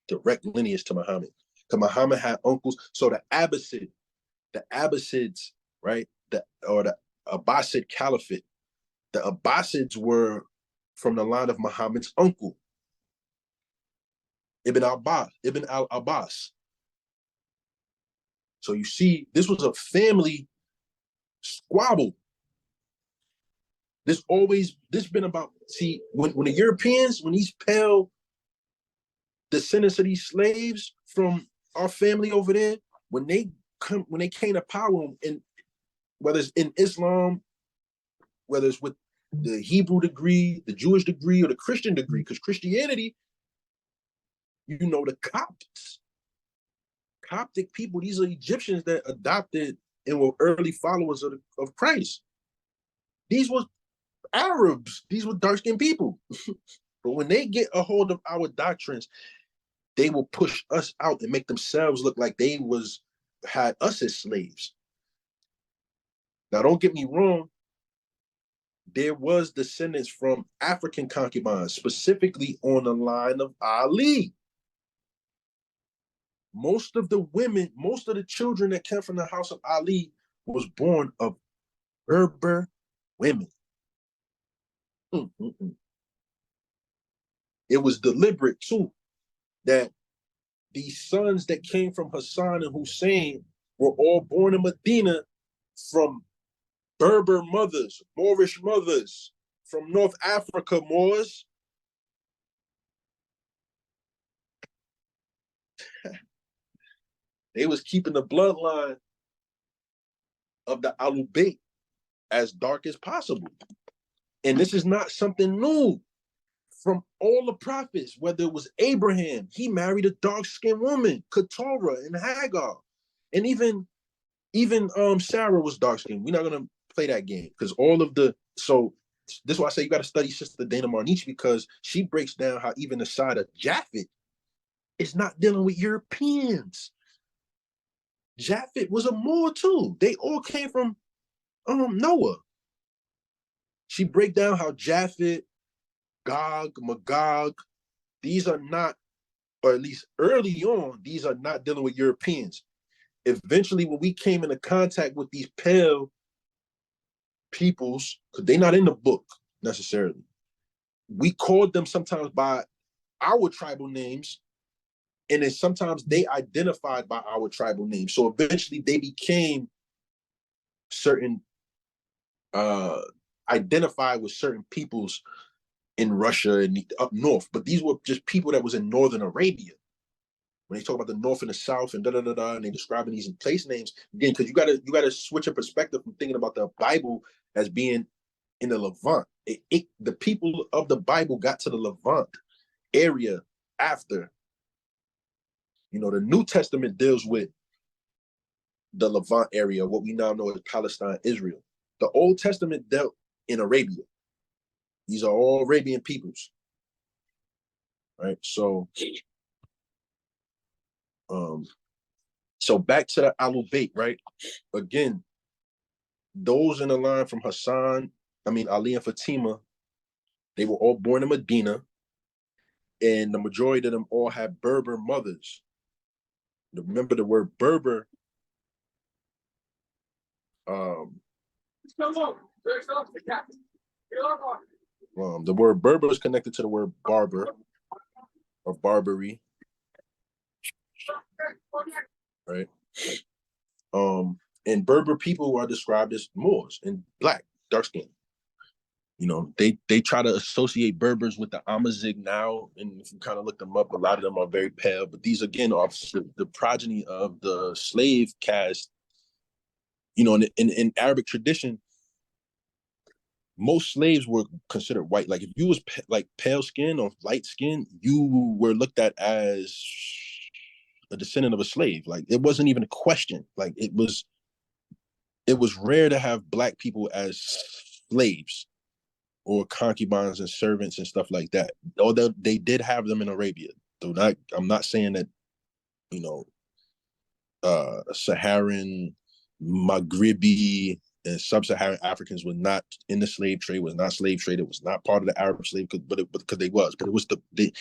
Speaker 1: direct lineage to Muhammad. Because Muhammad had uncles. So the Abbasids, right, the Abbasid Caliphate, the Abbasids were from the line of Muhammad's uncle, Ibn al-Abbas. So you see, this was a family squabble. This been about, see, when the Europeans, when these pale descendants of these slaves from our family over there, when they came to power, and whether it's in Islam, whether it's with the Hebrew degree, the Jewish degree, or the Christian degree, because Christianity, the Coptic people, these are Egyptians that adopted and were early followers of Christ. These were Arabs. These were dark-skinned people. But when they get a hold of our doctrines, they will push us out and make themselves look like they had us as slaves. Now, don't get me wrong. There was descendants from African concubines, specifically on the line of Ali. Most of the children that came from the house of Ali was born of Berber women. It was deliberate too, that these sons that came from Hassan and Hussein were all born in Medina from Berber mothers, Moorish mothers, from North Africa, Moors. They was keeping the bloodline of the Ahlul Bayt as dark as possible. And this is not something new. From all the prophets, whether it was Abraham, he married a dark-skinned woman, Keturah and Hagar. And even Sarah was dark-skinned. We're not going to play that game because so this is why I say you got to study Sister Dana Marniche, because she breaks down how even the side of Japheth is not dealing with Europeans. Japheth was a Moor too. They all came from Noah. She break down how Japheth, Gog, Magog, these are not, or at least early on, these are not dealing with Europeans. Eventually, when we came into contact with these pale peoples, because they're not in the book necessarily, we called them sometimes by our tribal names, and then sometimes they identified by our tribal names. So eventually they became certain identified with certain peoples in Russia and up north, but these were just people that was in northern Arabia. When they talk about the north and the south and and they describing these in place names again, because you gotta switch your perspective from thinking about the Bible as being in the Levant. The people of the Bible got to the Levant area after. You know, the New Testament deals with the Levant area, what we now know as Palestine, Israel. The Old Testament dealt in Arabia. These are all Arabian peoples, right? So back to the Ahlul Bayt, right? Again, those in the line from Ali and Fatima, they were all born in Medina, and the majority of them all had Berber mothers. Remember the word Berber. The word Berber is connected to the word barber or Barbary, right? And Berber people are described as Moors and black, dark skin. You know, they try to associate Berbers with the Amazigh now, and if you kind of look them up, a lot of them are very pale. But these again are the progeny of the slave caste. You know, in Arabic tradition, most slaves were considered white. Like if you was like pale skin or light skin, you were looked at as a descendant of a slave. Like it wasn't even a question. Like it was rare to have black people as slaves or concubines and servants and stuff like that. Although they did have them in Arabia. Though I'm not saying that, you know, Saharan, Maghribi, and sub-Saharan Africans were not in the slave trade, was not slave trade. It was not part of the Arab slave, because they was. But it was it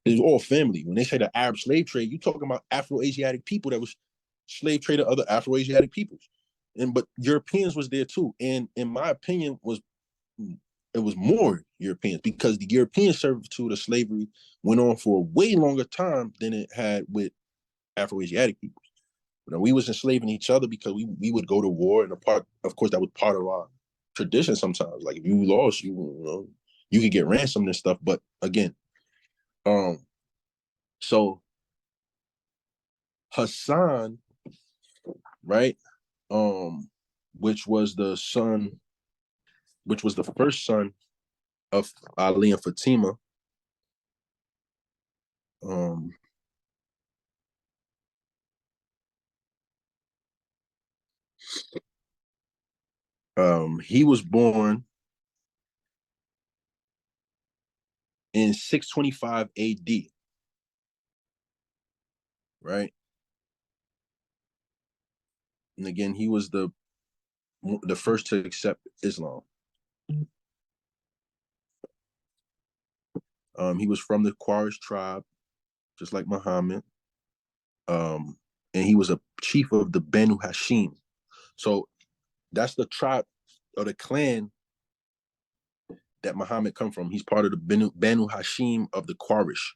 Speaker 1: was all family. When they say the Arab slave trade, you're talking about Afro-Asiatic people that was slave traded other Afro-Asiatic peoples. But Europeans was there too. And in my opinion, it was more Europeans, because the European servitude of slavery went on for a way longer time than it had with Afro-Asiatic people. You know, we was enslaving each other because we would go to war, and of course, that was part of our tradition sometimes. Like if you lost, you could get ransomed and stuff. But again, so Hassan, right, which was the first son of Ali and Fatima. He was born in 625 AD, right? And again, he was the first to accept Islam. He was from the Quraysh tribe, just like Muhammad. And he was a chief of the Banu Hashim. So that's the tribe or the clan that Muhammad come from. He's part of the Banu Hashim of the Quraysh,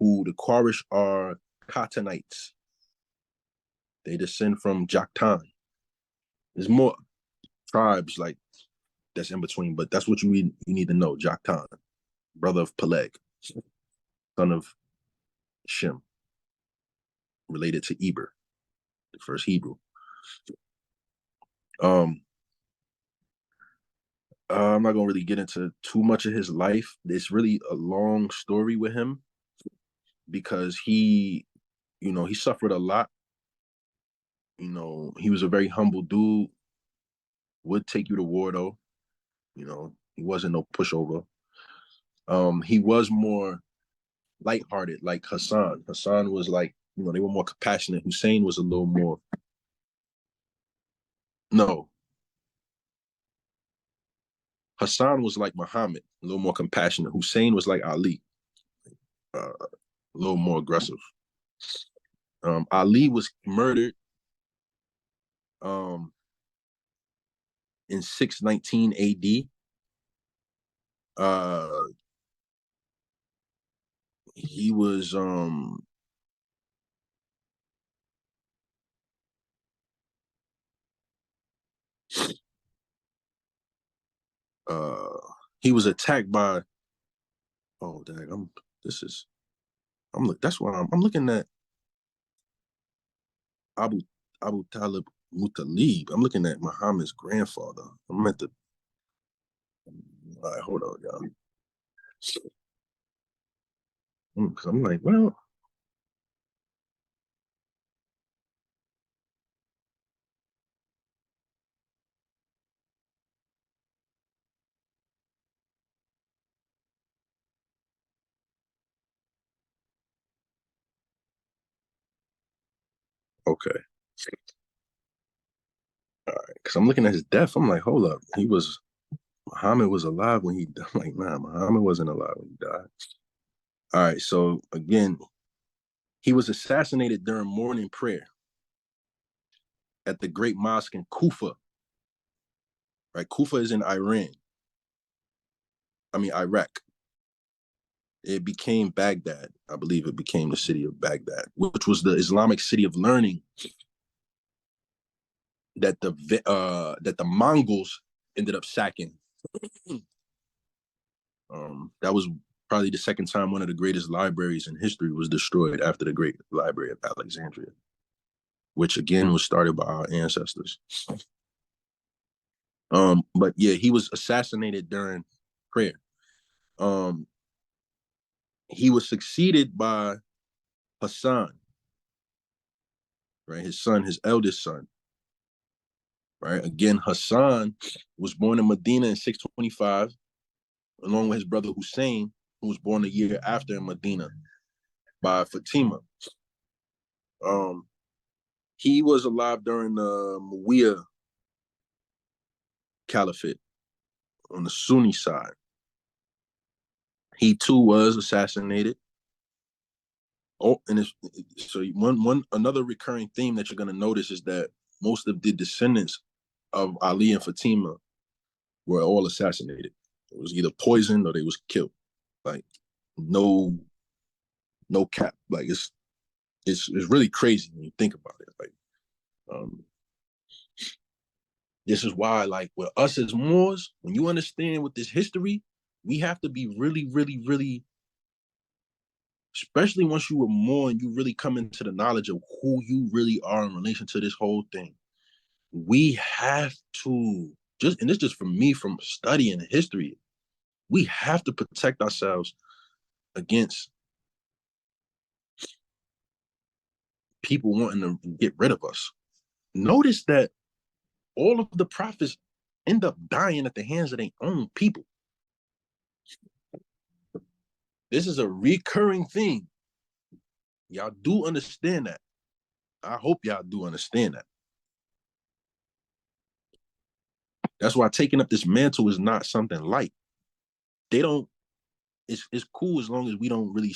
Speaker 1: who the Quraysh are Cottonites. They descend from Joktan. There's more tribes like that's in between, but that's what you need to know. Joktan, brother of Peleg, son of Shem, related to Eber, the first Hebrew. I'm not gonna really get into too much of his life. It's really a long story with him, because he suffered a lot. You know, he was a very humble dude. Would take you to war though. You know, he wasn't no pushover. He was more lighthearted, like Hassan. Hassan was like, they were more compassionate. Hussein was a little more. No. Hassan was like Muhammad, a little more compassionate. Hussein was like Ali, a little more aggressive. Ali was murdered in 619 AD. he was uh he was attacked by oh dang, that's why I'm looking at Abu Abu Talib Mutalib. I'm looking at Muhammad's grandfather. I'm at the all right, hold on, y'all. Because I'm like, well, okay. All right. Because I'm looking at his death. I'm like, hold up. Muhammad was alive when he died. I'm like, nah, Muhammad wasn't alive when he died. All right. So again, he was assassinated during morning prayer at the great mosque in Kufa. Right. Kufa is in Iran. I mean, Iraq. It became Baghdad. I believe it became the city of Baghdad, which was the Islamic city of learning that the Mongols ended up sacking. That was probably the second time one of the greatest libraries in history was destroyed after the Great Library of Alexandria, which again was started by our ancestors. But yeah, he was assassinated during prayer. He was succeeded by Hassan, right? His son, his eldest son, right? Again, Hassan was born in Medina in 625, along with his brother Hussein, who was born a year after in Medina by Fatima. He was alive during the Muawiyah Caliphate on the Sunni side. He too was assassinated. Oh, and so another recurring theme that you're going to notice is that most of the descendants of Ali and Fatima were all assassinated. It was either poisoned or they was killed. Like no cap. Like it's really crazy when you think about it. Like this is why, like with us as Moors, when you understand with this history, we have to be really, really, really, especially once you were Moor and you really come into the knowledge of who you really are in relation to this whole thing. We have to and this just for me from studying history, we have to protect ourselves against people wanting to get rid of us. Notice that all of the prophets end up dying at the hands of their own people. This is a recurring thing. Y'all do understand that. I hope y'all do understand that. That's why taking up this mantle is not something light. They don't, it's cool as long as we don't really,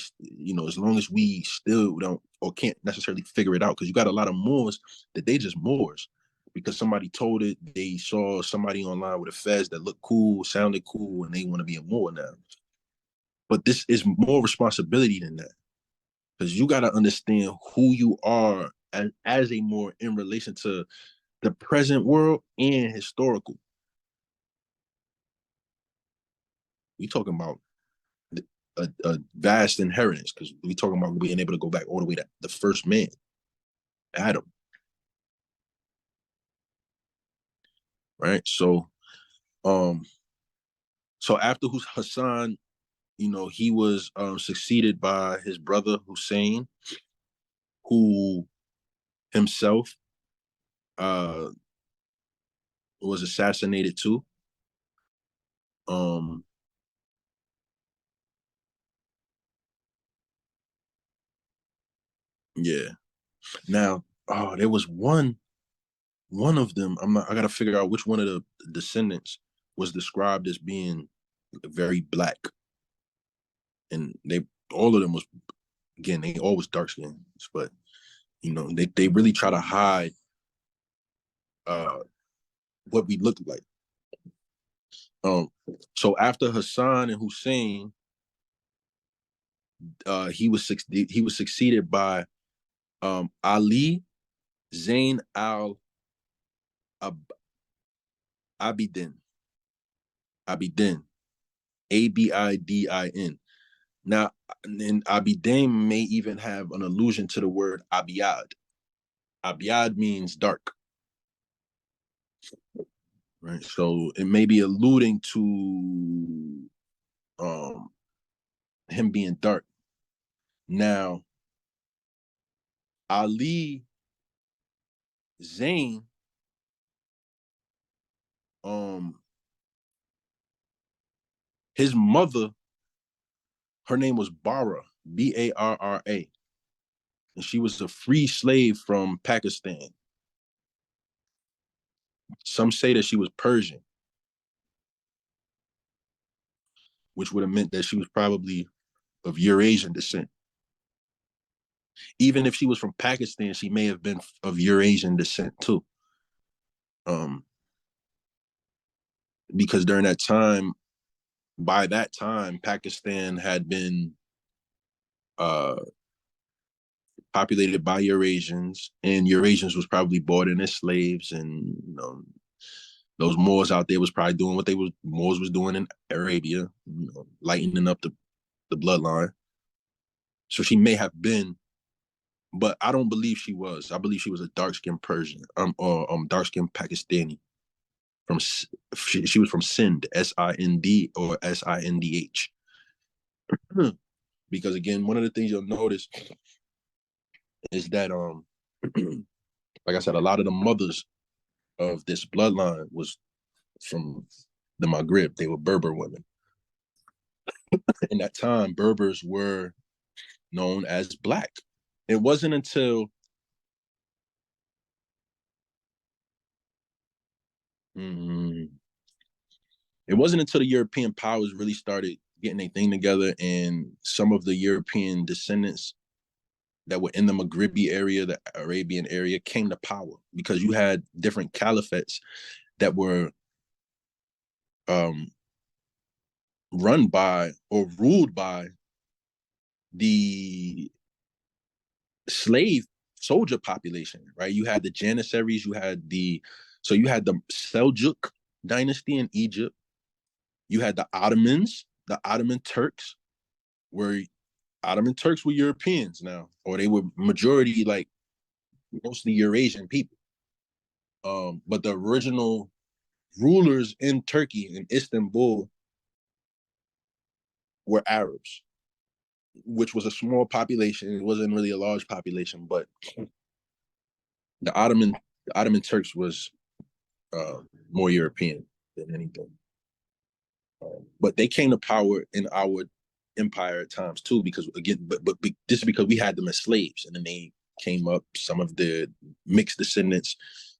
Speaker 1: as long as we still don't or can't necessarily figure it out. Because you got a lot of Moors that they just Moors because somebody told it, they saw somebody online with a fez that looked cool, sounded cool, and they want to be a Moor now. But this is more responsibility than that. Because you got to understand who you are as a Moor in relation to the present world and historical. We talking about a vast inheritance because we talking about being able to go back all the way to the first man, Adam. Right. So after Hassan, he was succeeded by his brother Hussein, who himself was assassinated too. Yeah. Now, there was one of them. I gotta figure out which one of the descendants was described as being very black. And all of them was, again, they always dark skinned, but they really try to hide what we look like. So after Hassan and Hussein, he was succeeded by Ali Zain al Abidin. Abidin. Abidin. Now, and Abidin may even have an allusion to the word Abiyad. Abiyad means dark. Right. So it may be alluding to him being dark. Now, Ali Zain, his mother, her name was Bara, Barra, and she was a free slave from Pakistan. Some say that she was Persian, which would have meant that she was probably of Eurasian descent. Even if she was from Pakistan, she may have been of Eurasian descent too. Because during that time, by that time, Pakistan had been populated by Eurasians, and Eurasians was probably bought in as slaves, and those Moors out there was probably doing what Moors was doing in Arabia, lightening up the bloodline. So she may have been, but I don't believe she was. I believe she was a dark-skinned Persian, or dark-skinned Pakistani. She was from Sind, Sind or Sindh. Because again, one of the things you'll notice is that like I said, a lot of the mothers of this bloodline was from the Maghreb. They were Berber women. In that time, Berbers were known as black. It wasn't until the European powers really started getting their thing together, and some of the European descendants that were in the Maghrebi area, the Arabian area, came to power, because you had different caliphates that were run by or ruled by the slave soldier population, right? You had the Janissaries, you had the Seljuk dynasty in Egypt, you had the Ottomans, the Ottoman Turks, where Ottoman Turks were Europeans now, or they were majority, like, mostly Eurasian people. But the original rulers in Turkey, in Istanbul, were Arabs, which was a small population. It wasn't really a large population, but the Ottoman Turks was more European than anything. But they came to power in our empire at times too, because again, but just because we had them as slaves, and then they came up. Some of the mixed descendants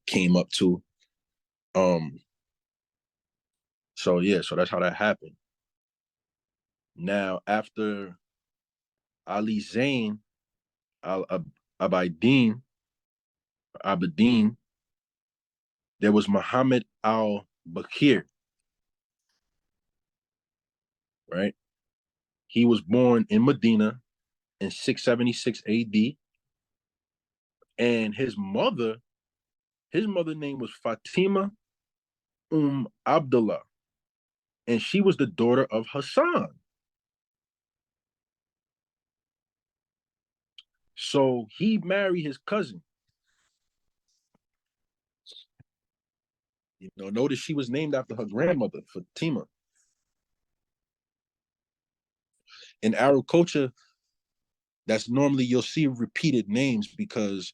Speaker 1: came up too. So that's how that happened. Now, after Ali Zain al Abidin, there was Muhammad al Bakir, right? He was born in Medina in 676 AD, and his mother name was Fatima Abdullah, and she was the daughter of Hassan. So he married his cousin. Notice she was named after her grandmother, Fatima. In Arab culture, that's normally, you'll see repeated names, because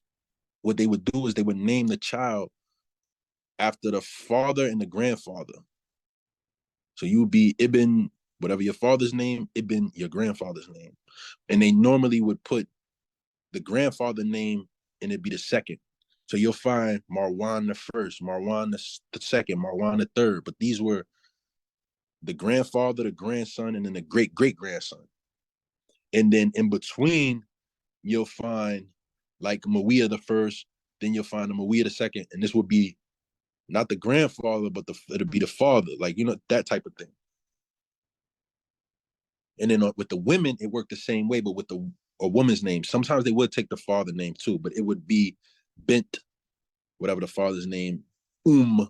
Speaker 1: what they would do is they would name the child after the father and the grandfather. So you would be Ibn, whatever your father's name, Ibn your grandfather's name. And they normally would put the grandfather name, and it'd be the second. So you'll find Marwan the first, Marwan the second, Marwan the third. But these were the grandfather, the grandson, and then the great-great-grandson. And then in between, you'll find like Muawiyah the first, then you'll find the Muawiyah the second, and this would be not the grandfather, but it'll be the father, like, that type of thing. And then with the women, it worked the same way, but with a woman's name. Sometimes they would take the father name too, but it would be Bint, whatever the father's name, and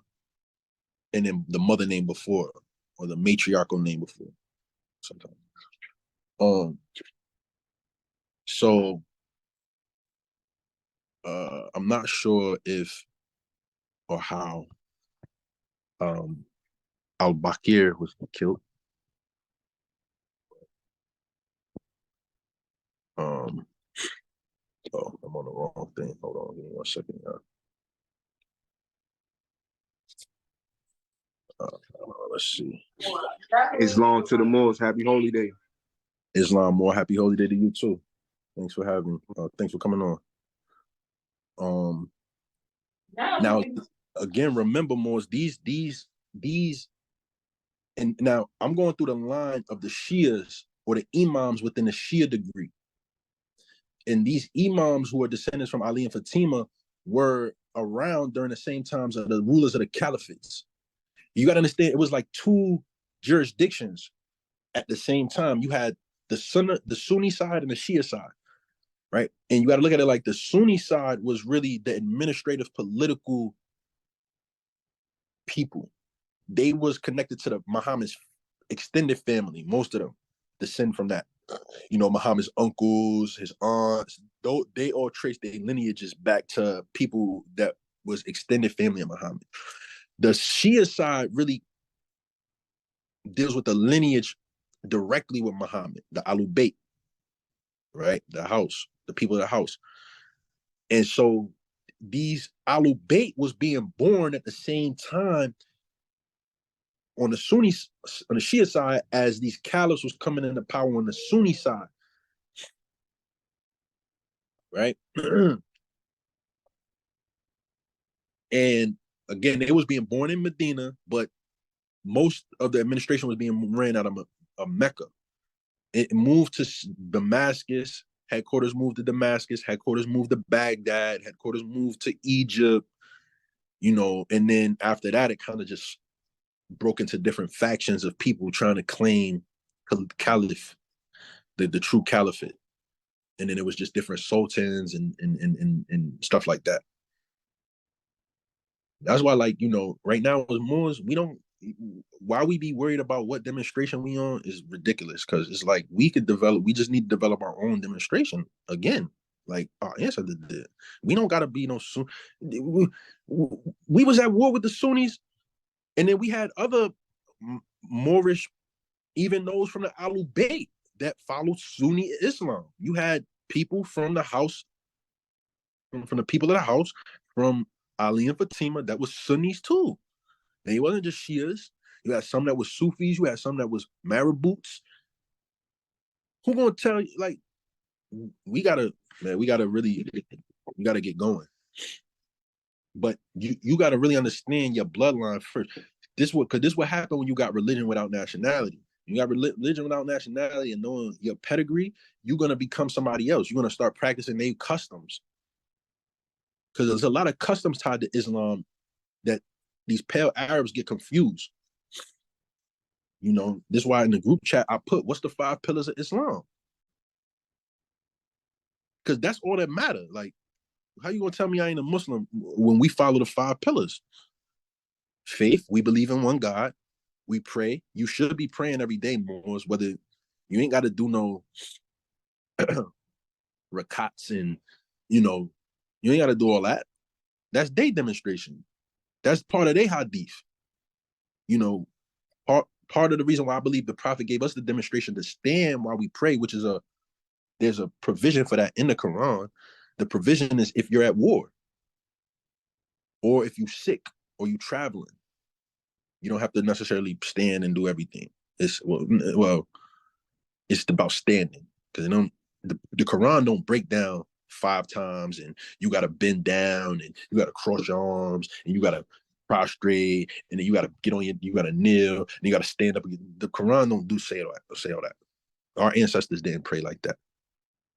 Speaker 1: then the mother name before, or the matriarchal name before. Sometimes. So I'm not sure if or how al-Bakir was killed. Oh, I'm on the wrong thing. Hold on, give me 1 second. Let's see.
Speaker 4: Islam to the Moors. Happy Holy Day.
Speaker 1: Islam, more happy holy day to you too. Thanks for having me. Thanks for coming on. Now again, remember, Moors, these, and now I'm going through the line of the Shias or the Imams within the Shia degree. And these Imams who are descendants from Ali and Fatima were around during the same times of the rulers of the caliphates. You got to understand, it was like two jurisdictions at the same time. You had the Sunni side and the Shia side, right? And you got to look at it like the Sunni side was really the administrative, political people. They was connected to the Muhammad's extended family. Most of them descend from that. You know, Muhammad's uncles, his aunts, they all trace their lineages back to people that was extended family of Muhammad. The Shia side really deals with the lineage directly with Muhammad, the Ahlul Bayt, right? The house, the people of the house. And so these Ahlul Bayt was being born at the same time on the Shia side as these caliphs was coming into power on the Sunni side, right? And again, it was being born in Medina, but most of the administration was being ran out of Mecca. It moved to Damascus, headquarters moved to Damascus, headquarters moved to Baghdad, headquarters moved to Egypt, you know, and then after that, it kind of just broke into different factions of people trying to claim caliph, the true caliphate. And then it was just different sultans and stuff like that. That's why, like, you know, right now as Moors, why we be worried about what demonstration we on is ridiculous, because it's like we just need to develop our own demonstration again, like our ancestors did. We don't gotta be no we was at war with the Sunnis, and then we had other Moorish, even those from the Ahlul Bayt that followed Sunni Islam. You had people from the house, from the people of the house, from Ali and Fatima, that was Sunnis too. And it wasn't just Shias. You had some that was Sufis. You had some that was Marabouts. Who gonna tell you? Like, we gotta get going. But you gotta really understand your bloodline first. This what happened when you got religion without nationality. You got religion without nationality and knowing your pedigree, you're gonna become somebody else. You're gonna start practicing their customs. Because there's a lot of customs tied to Islam that these pale Arabs get confused. You know, this is why in the group chat I put, what's the 5 pillars of Islam? Because that's all that matter. Like, how you gonna tell me I ain't a Muslim when we follow the 5 pillars? Faith, we believe in one God. We pray. You should be praying every day, Moors, whether you ain't got to do no rakats and, you know, you ain't got to do all that. That's their demonstration. That's part of their hadith. You know, part of the reason why I believe the Prophet gave us the demonstration to stand while we pray, which is there's a provision for that in the Quran. The provision is if you're at war, or if you're sick, or you're traveling. You don't have to necessarily stand and do everything. It's it's about standing, because the Quran don't break down 5 times and you got to bend down and you got to cross your arms and you got to prostrate and then you got to get on you got to kneel and you got to stand up. The Quran don't say all that. Our ancestors didn't pray like that,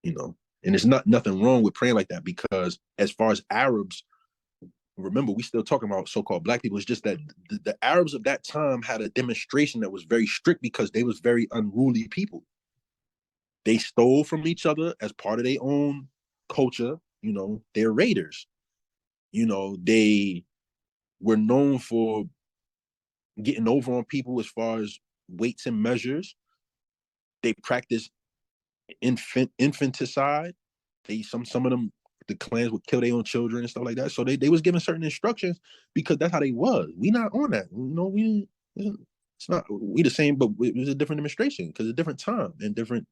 Speaker 1: you know. And there's nothing wrong with praying like that, because as far as Arabs, remember, we still talking about so-called black people. It's just that the Arabs of that time had a demonstration that was very strict because they was very unruly people. They stole from each other as part of their own culture. You know, they're raiders. You know, they were known for getting over on people as far as weights and measures. They practice infanticide. Some of them, the clans would kill their own children and stuff like that. So they was given certain instructions because that's how they was. We not on that. You know, it's not we the same, but it was a different administration because a different time and different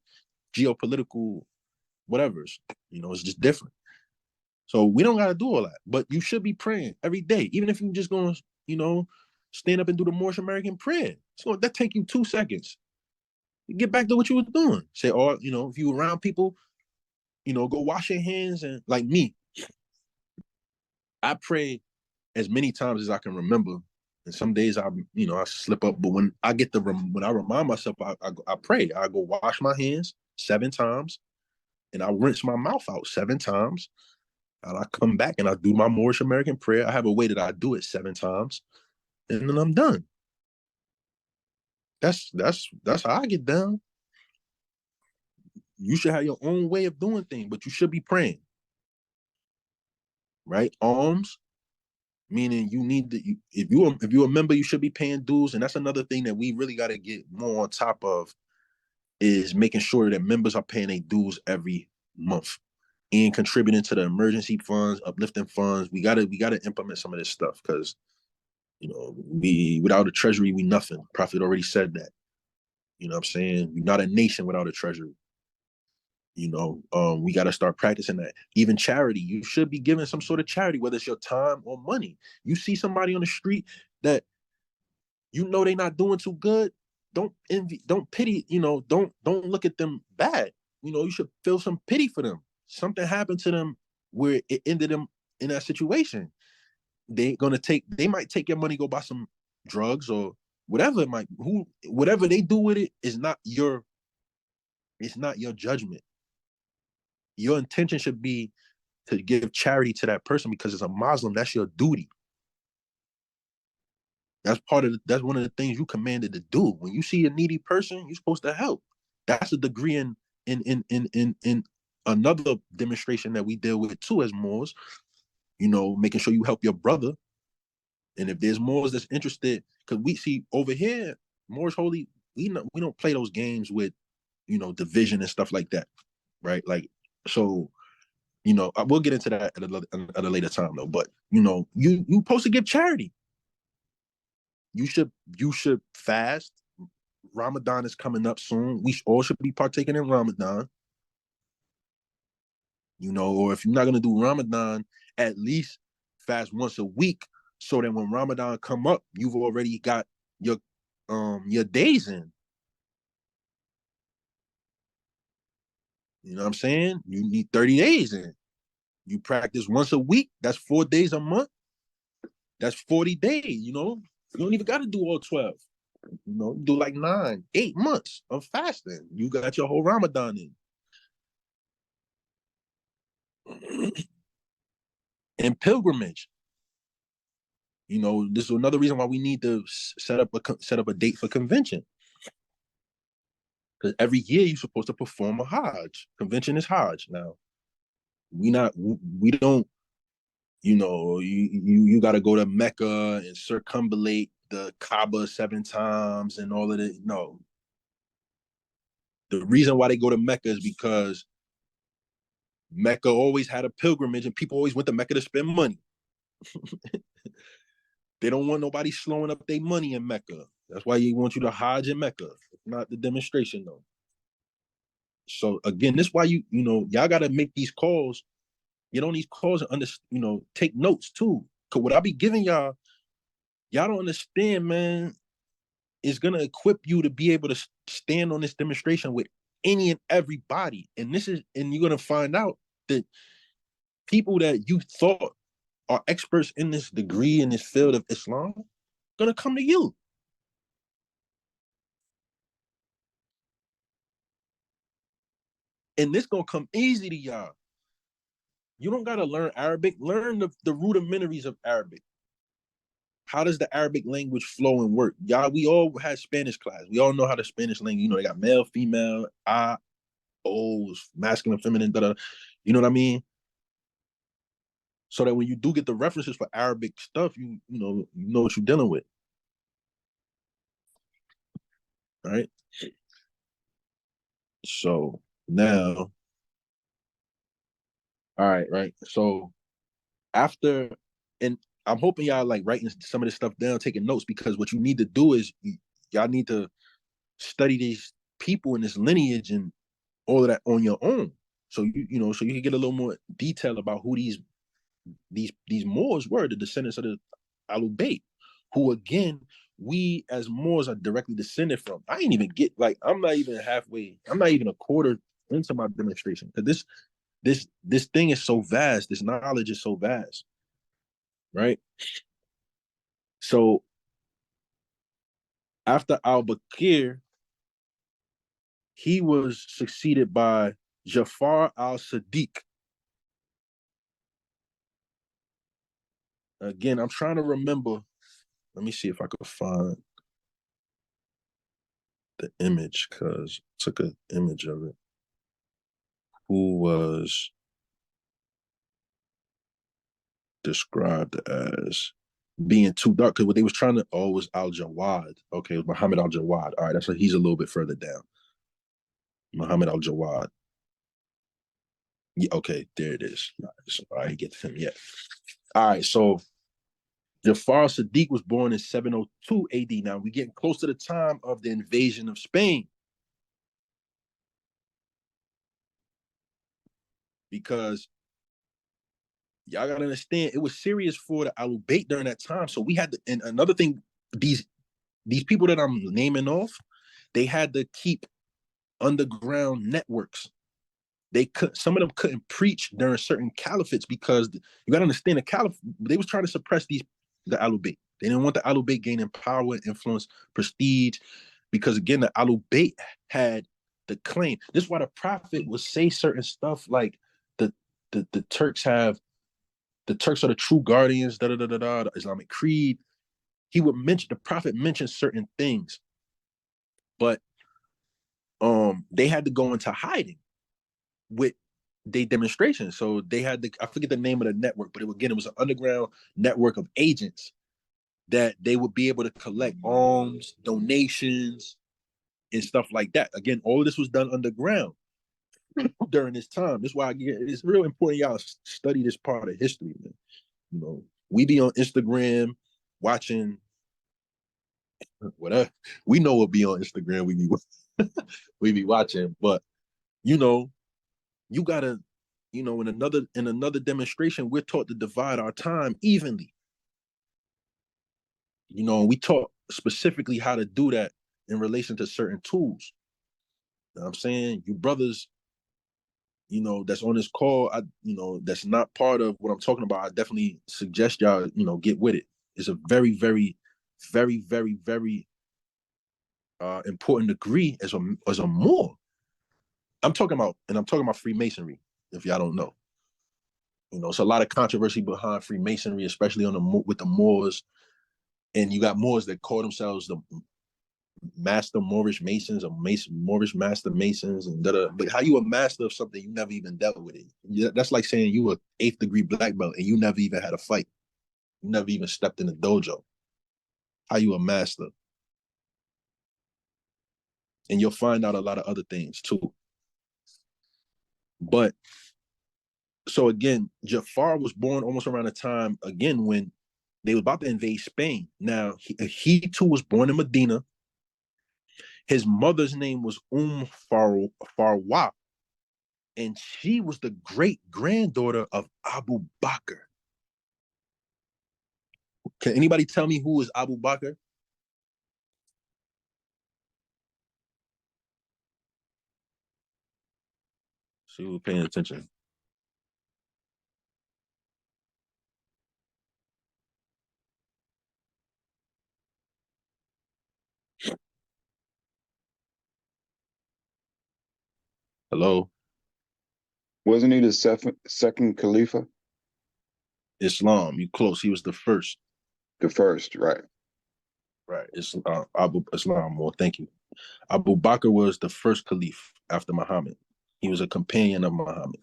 Speaker 1: geopolitical whatevers. You know, it's just different. So we don't gotta do all that. But you should be praying every day, even if you're just gonna, you know, stand up and do the Moorish American prayer. So that take you 2 seconds. Get back to what you was doing. Say, or you know, if you around people, you know, go wash your hands. And like me, I pray as many times as I can remember. And some days I slip up. But when I remind myself, I pray. I go wash my hands 7 times, and I rinse my mouth out 7 times, and I come back and I do my Moorish American prayer. I have a way that I do it 7 times, and then I'm done. That's how I get down. You should have your own way of doing things, but you should be praying. Right? Alms, meaning you need to. If you're a member, you should be paying dues, and that's another thing that we really got to get more on top of is making sure that members are paying their dues every month and contributing to the emergency funds, uplifting funds. We gotta implement some of this stuff because you know without a treasury we nothing. Prophet already said that. You know what I'm saying? We're not a nation without a treasury. You know, we got to start practicing that. Even charity, you should be giving some sort of charity, whether it's your time or money. You see somebody on the street that you know they're not doing too good, don't envy, don't pity, you know, don't look at them bad. You know, you should feel some pity for them. Something happened to them where it ended them in that situation. They might take your money, go buy some drugs or whatever it might, whatever they do with it is not your judgment. Your intention should be to give charity to that person because as a Muslim, that's your duty. That's one of the things you commanded to do. When you see a needy person, you're supposed to help. That's a degree in another demonstration that we deal with too as Moors. You know, making sure you help your brother. And if there's Moors that's interested, because we see over here, Moors Holy, we don't play those games with, you know, division and stuff like that, right? Like, so, you know, we'll get into that at a later time though. But you know, you supposed to give charity. You should fast. Ramadan is coming up soon. We all should be partaking in Ramadan. You know, or if you're not gonna do Ramadan, at least fast once a week, so that when Ramadan come up, you've already got your days in. You know what I'm saying? You need 30 days in. You practice once a week. That's 4 days a month. That's 40 days. You know, you don't even got to do all 12. You know, do like 9, 8 months of fasting. You got your whole Ramadan in. And pilgrimage. You know, this is another reason why we need to set up a date for convention. Because every year you're supposed to perform a Hajj. Convention is Hajj. Now, we don't, you know, you got to go to Mecca and circumambulate the Kaaba 7 times and all of it. No. The reason why they go to Mecca is because Mecca always had a pilgrimage and people always went to Mecca to spend money. They don't want nobody slowing up their money in Mecca. That's why you want you to Hajj in Mecca, not the demonstration though. So again, this is why you know, y'all got to make these calls. Get on these calls and take notes too. Cause what I be giving y'all don't understand, man. Is gonna equip you to be able to stand on this demonstration with any and everybody. And you're gonna find out that people that you thought are experts in this degree in this field of Islam gonna come to you. And this gonna come easy to y'all. You don't gotta learn Arabic. Learn the rudimentaries of Arabic. How does the Arabic language flow and work? Y'all, we all had Spanish class. We all know how the Spanish language, you know, they got male, female, poles, masculine, feminine, da. You know what I mean? So that when you do get the references for Arabic stuff, you know what you're dealing with. Right? So now, all right. So after, and I'm hoping y'all like writing some of this stuff down, taking notes, because what you need to do is y'all need to study these people in this lineage and all of that on your own. So so you can get a little more detail about who these Moors were, the descendants of the Ahlul Bayt, who again, we as Moors are directly descended from. I ain't even get I'm not even a quarter into my demonstration. Because this thing is so vast, this knowledge is so vast. Right? So after al-Bakir, he was succeeded by Jafar al-Sadiq. Again, I'm trying to remember. Let me see if I could find the image, because I took an image of it. Who was described as being too dark? Because what they was trying to, it was al-Jawad. Okay, it was Muhammad al-Jawad. All right, that's he's a little bit further down. Muhammad al-Jawad. Yeah, okay, there it is. All right, so I didn't get to him yet. All right, so Jafar Sadiq was born in 702 AD. Now we're getting close to the time of the invasion of Spain. Because y'all gotta understand, it was serious for the Ahlul Bayt during that time. So we had to, and another thing, these people that I'm naming off, they had to keep underground networks. Some of them couldn't preach during certain caliphates, because you gotta understand, the caliphate, they was trying to suppress the Ahlul Bayt. They didn't want the Ahlul Bayt gaining power, influence, prestige, because again, the Ahlul Bayt had the claim. This is why the prophet would say certain stuff like the Turks are the true guardians, the Islamic creed. The prophet mentioned certain things, but they had to go into hiding with their demonstrations. So they had I forget the name of the network, but it was an underground network of agents that they would be able to collect alms, donations, and stuff like that. Again, all of this was done underground during this time. That's why it's real important y'all study this part of history, man. We be on Instagram watching whatever. We know we'll be on Instagram. We be watching, but you gotta, in another demonstration, we're taught to divide our time evenly. We taught specifically how to do that in relation to certain tools. You know what I'm saying? You brothers, that's on this call, that's not part of what I'm talking about, I definitely suggest y'all, get with it. It's a very, very, very, very, very important degree as a Moor. I'm talking about Freemasonry, if y'all don't know. It's a lot of controversy behind Freemasonry, especially with the Moors. And you got Moors that call themselves the master Moorish Masons or Moorish master Masons, and but how you a master of something you never even dealt with it? That's like saying you a 8th degree black belt and you never even had a fight. You never even stepped in the dojo. How you a master? And you'll find out a lot of other things too. But so again, Jafar was born almost around the time again when they were about to invade Spain. Now he too was born in Medina. His mother's name was Farwa, and she was the great granddaughter of Abu Bakr. Can anybody tell me who is Abu Bakr? See who's paying attention. Hello?
Speaker 2: Wasn't he the second Khalifa?
Speaker 1: Islam. You close. He was the first.
Speaker 2: The first, right.
Speaker 1: Right. It's Islam. Well, thank you. Abu Bakr was the first caliph after Muhammad. He was a companion of Muhammad.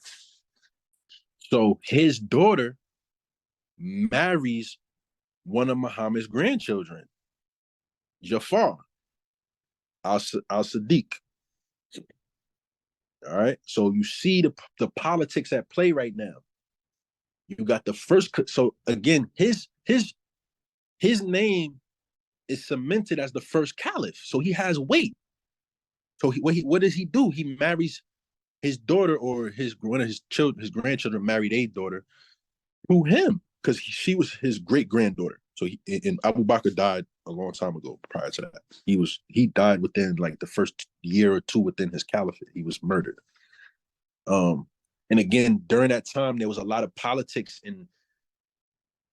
Speaker 1: So his daughter marries one of Muhammad's grandchildren, Jafar al-Sadiq. All right. So you see the politics at play right now. You got the first. So again, his name is cemented as the first caliph. So he has weight. So what does he do? He marries his daughter, or one of his children, his grandchildren married a daughter through him, because she was his great granddaughter. So and Abu Bakr died a long time ago. Prior to that, he died within like the first year or two within his caliphate. He was murdered. And again, during that time, there was a lot of politics, and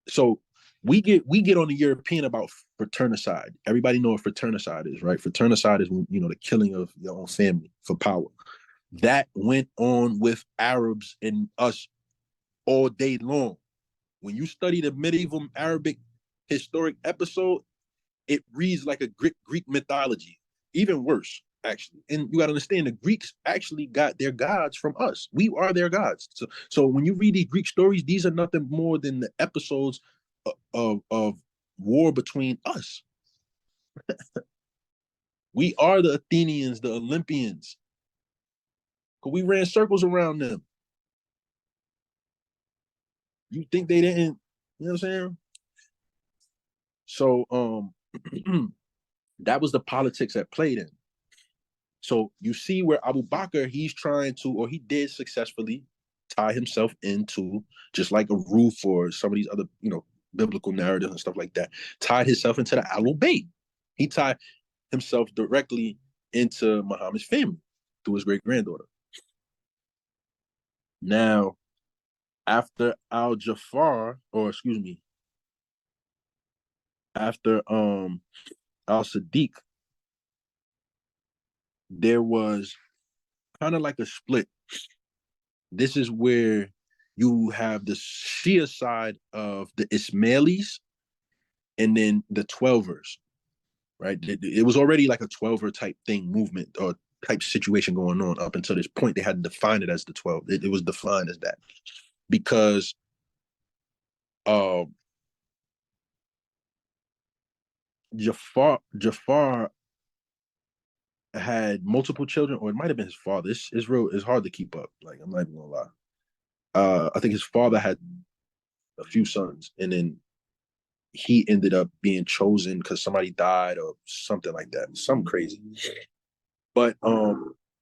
Speaker 1: so we get on the European about fratricide. Everybody know what fratricide is, right? Fratricide is, the killing of your own family for power. That went on with Arabs and us all day long. When you study the medieval Arabic historic episode, it reads like a Greek mythology, even worse, actually. And you got to understand, the Greeks actually got their gods from us. We are their gods. So when you read these Greek stories, these are nothing more than the episodes of war between us. We are the Athenians, the Olympians, because we ran circles around them. You think they didn't, you know what I'm saying? So that was the politics at play then. So you see where Abu Bakr, he's trying to, or he did successfully tie himself into, just like a roof or some of these other, biblical narratives and stuff like that, tied himself into the Ahlul Bayt. He tied himself directly into Muhammad's family through his great-granddaughter. Now, after after al-Sadiq, there was kind of like a split. This is where you have the Shia side of the Ismailis and then the Twelvers, right? It was already like a Twelver type thing, movement or type situation going on up until this point. They had to define it as the 12. It was defined as that because Jafar had multiple children, or it might have been his father. It's hard to keep up. Like, I'm not even gonna lie. I think his father had a few sons, and then he ended up being chosen because somebody died or something like that. Something crazy. But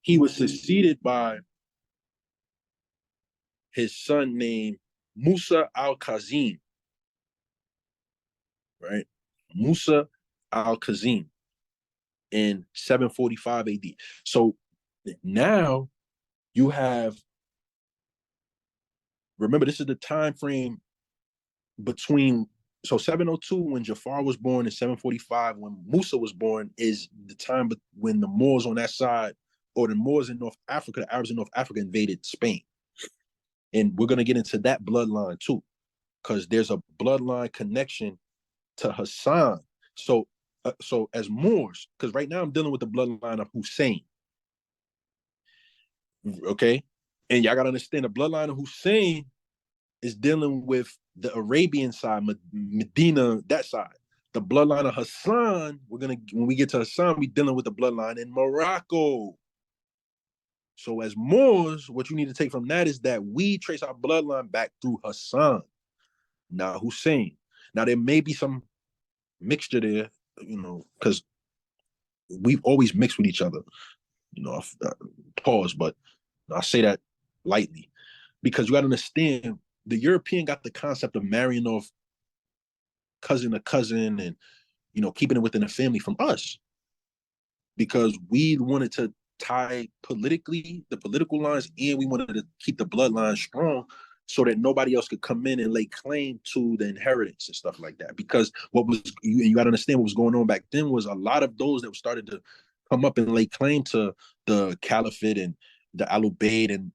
Speaker 1: he was succeeded by his son named Musa al-Kazim, right? Musa al-Kazim in 745 AD. So now you have, remember, this is the time frame between, so 702 when Jafar was born and 745 when Musa was born is the time when the Moors on that side, or the Moors in North Africa, the Arabs in North Africa invaded Spain. And we're going to get into that bloodline too, because there's a bloodline connection to Hassan. So as Moors, because right now I'm dealing with the bloodline of Hussein. Okay? And y'all got to understand the bloodline of Hussein is dealing with the Arabian side, Medina, that side. The bloodline of Hassan, when we get to Hassan, we're dealing with the bloodline in Morocco. So as Moors, what you need to take from that is that we trace our bloodline back through Hassan, not Hussein. Now, there may be some mixture there, because we've always mixed with each other. Pause, but I say that lightly because you got to understand the European got the concept of marrying off cousin to cousin and, keeping it within a family from us because we wanted to tie the political lines, and we wanted to keep the bloodline strong so that nobody else could come in and lay claim to the inheritance and stuff like that. Because you got to understand what was going on back then was a lot of those that started to come up and lay claim to the caliphate and the Ahlul Bayt and,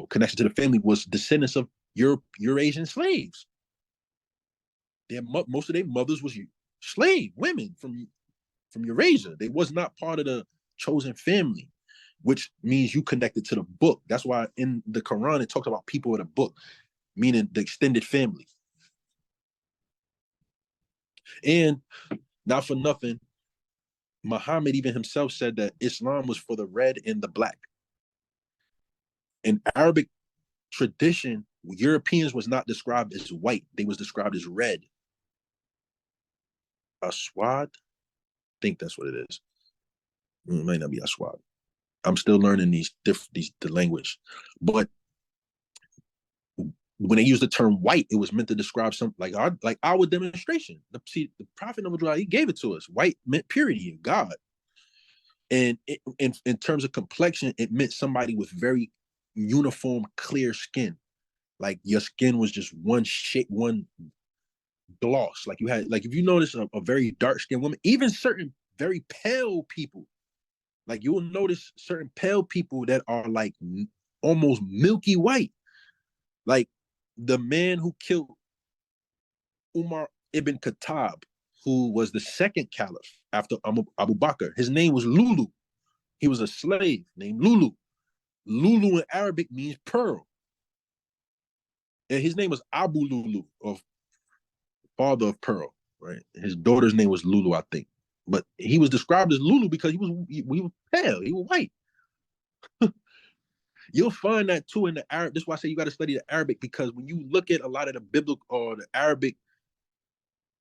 Speaker 1: connection to the family was descendants of Eurasian slaves. Most of their mothers was slave women from Eurasia. They was not part of the chosen family. which means you connected to the book. That's why in the Quran it talks about people of the book, meaning the extended family. And not for nothing, Muhammad even himself said that Islam was for the red and the black. In Arabic tradition, Europeans was not described as white. They was described as red. Aswad? I think that's what it is. It might not be Aswad. I'm still learning the language. But when they used the term white, it was meant to describe something like our demonstration. The Prophet he gave it to us. White meant purity of God. And in terms of complexion, it meant somebody with very uniform, clear skin. Like your skin was just one shape, one gloss. Like you had, like if you notice a very dark skinned woman, even certain very pale people, like you will notice certain pale people that are like almost milky white. Like the man who killed Umar ibn Khattab, who was the second caliph after Abu Bakr, his name was Lulu. He was a slave named Lulu. Lulu in Arabic means pearl. And his name was Abu Lulu, of father of pearl, right? His daughter's name was Lulu, I think. But he was described as Lulu because he was pale, he was white. You'll find that too in the Arab. That's why I say you got to study the Arabic, because when you look at a lot of the biblical or the Arabic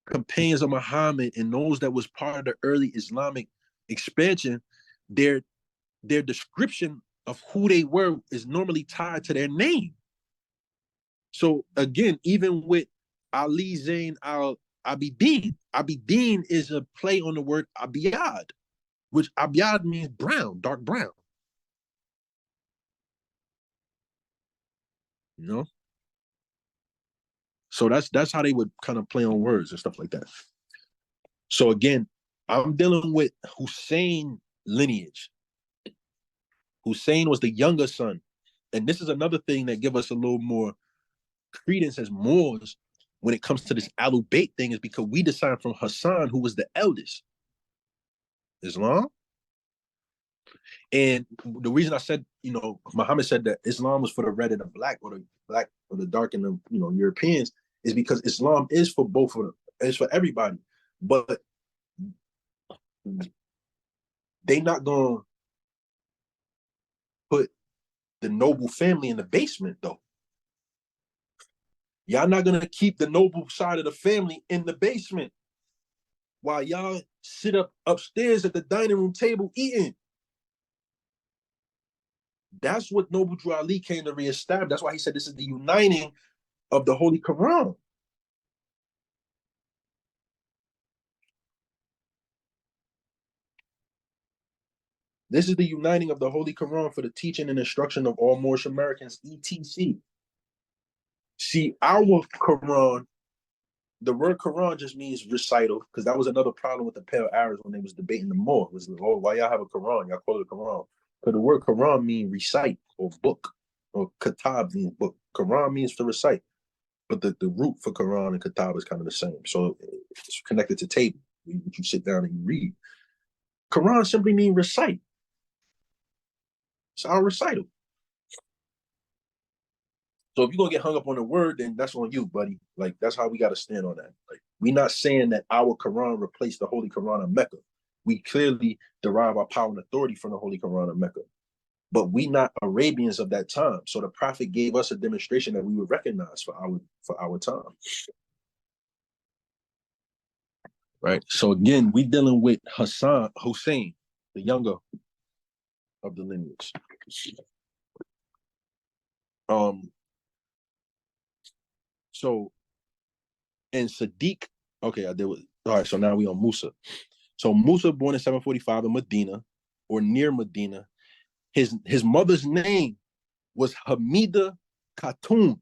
Speaker 1: companions of Muhammad and those that was part of the early Islamic expansion, their description of who they were is normally tied to their name. So again, even with Ali Zain al-Abidin, Abidin is a play on the word Abiyad, which Abiyad means brown, dark brown. You know? So that's how they would kind of play on words and stuff like that. So again, I'm dealing with Hussein lineage. Hussein was the younger son. And this is another thing that give us a little more credence as Moors when it comes to this Ahlul Bayt thing, is because we decide from Hassan, who was the eldest. Islam. And the reason I said, Muhammad said that Islam was for the red and the black, or the dark and the, Europeans, is because Islam is for both of them. It's for everybody. But they not going to put the noble family in the basement, though. Y'all not going to keep the noble side of the family in the basement while y'all sit upstairs at the dining room table eating. That's what Noble Drew Ali came to reestablish. That's why he said this is the uniting of the Holy Quran. This is the uniting of the Holy Quran for the teaching and instruction of all Moorish Americans, etc. See, our Quran, the word Quran just means recital, because that was another problem with the Pale Arabs when they was debating the Moor. It was like, oh, why y'all have a Quran? Y'all call it a Quran. Because the word Quran means recite or book, or Kitab means book. Quran means to recite. But the root for Quran and Kitab is kind of the same. So it's connected to table. You sit down and you read. Quran simply means recite. It's our recital. So if you're gonna get hung up on the word, then that's on you, buddy. Like, that's how we gotta stand on that. Like, we're not saying that our Quran replaced the Holy Quran of Mecca. We clearly derive our power and authority from the Holy Quran of Mecca. But we not Arabians of that time. So the Prophet gave us a demonstration that we would recognize for our time. Right. So again, we dealing with Hussein, the younger of the lineage. So, and Sadiq, okay, I did with, all right, so now we on Musa. So Musa, born in 745 in Medina, or near Medina. His mother's name was Hamida Khatun,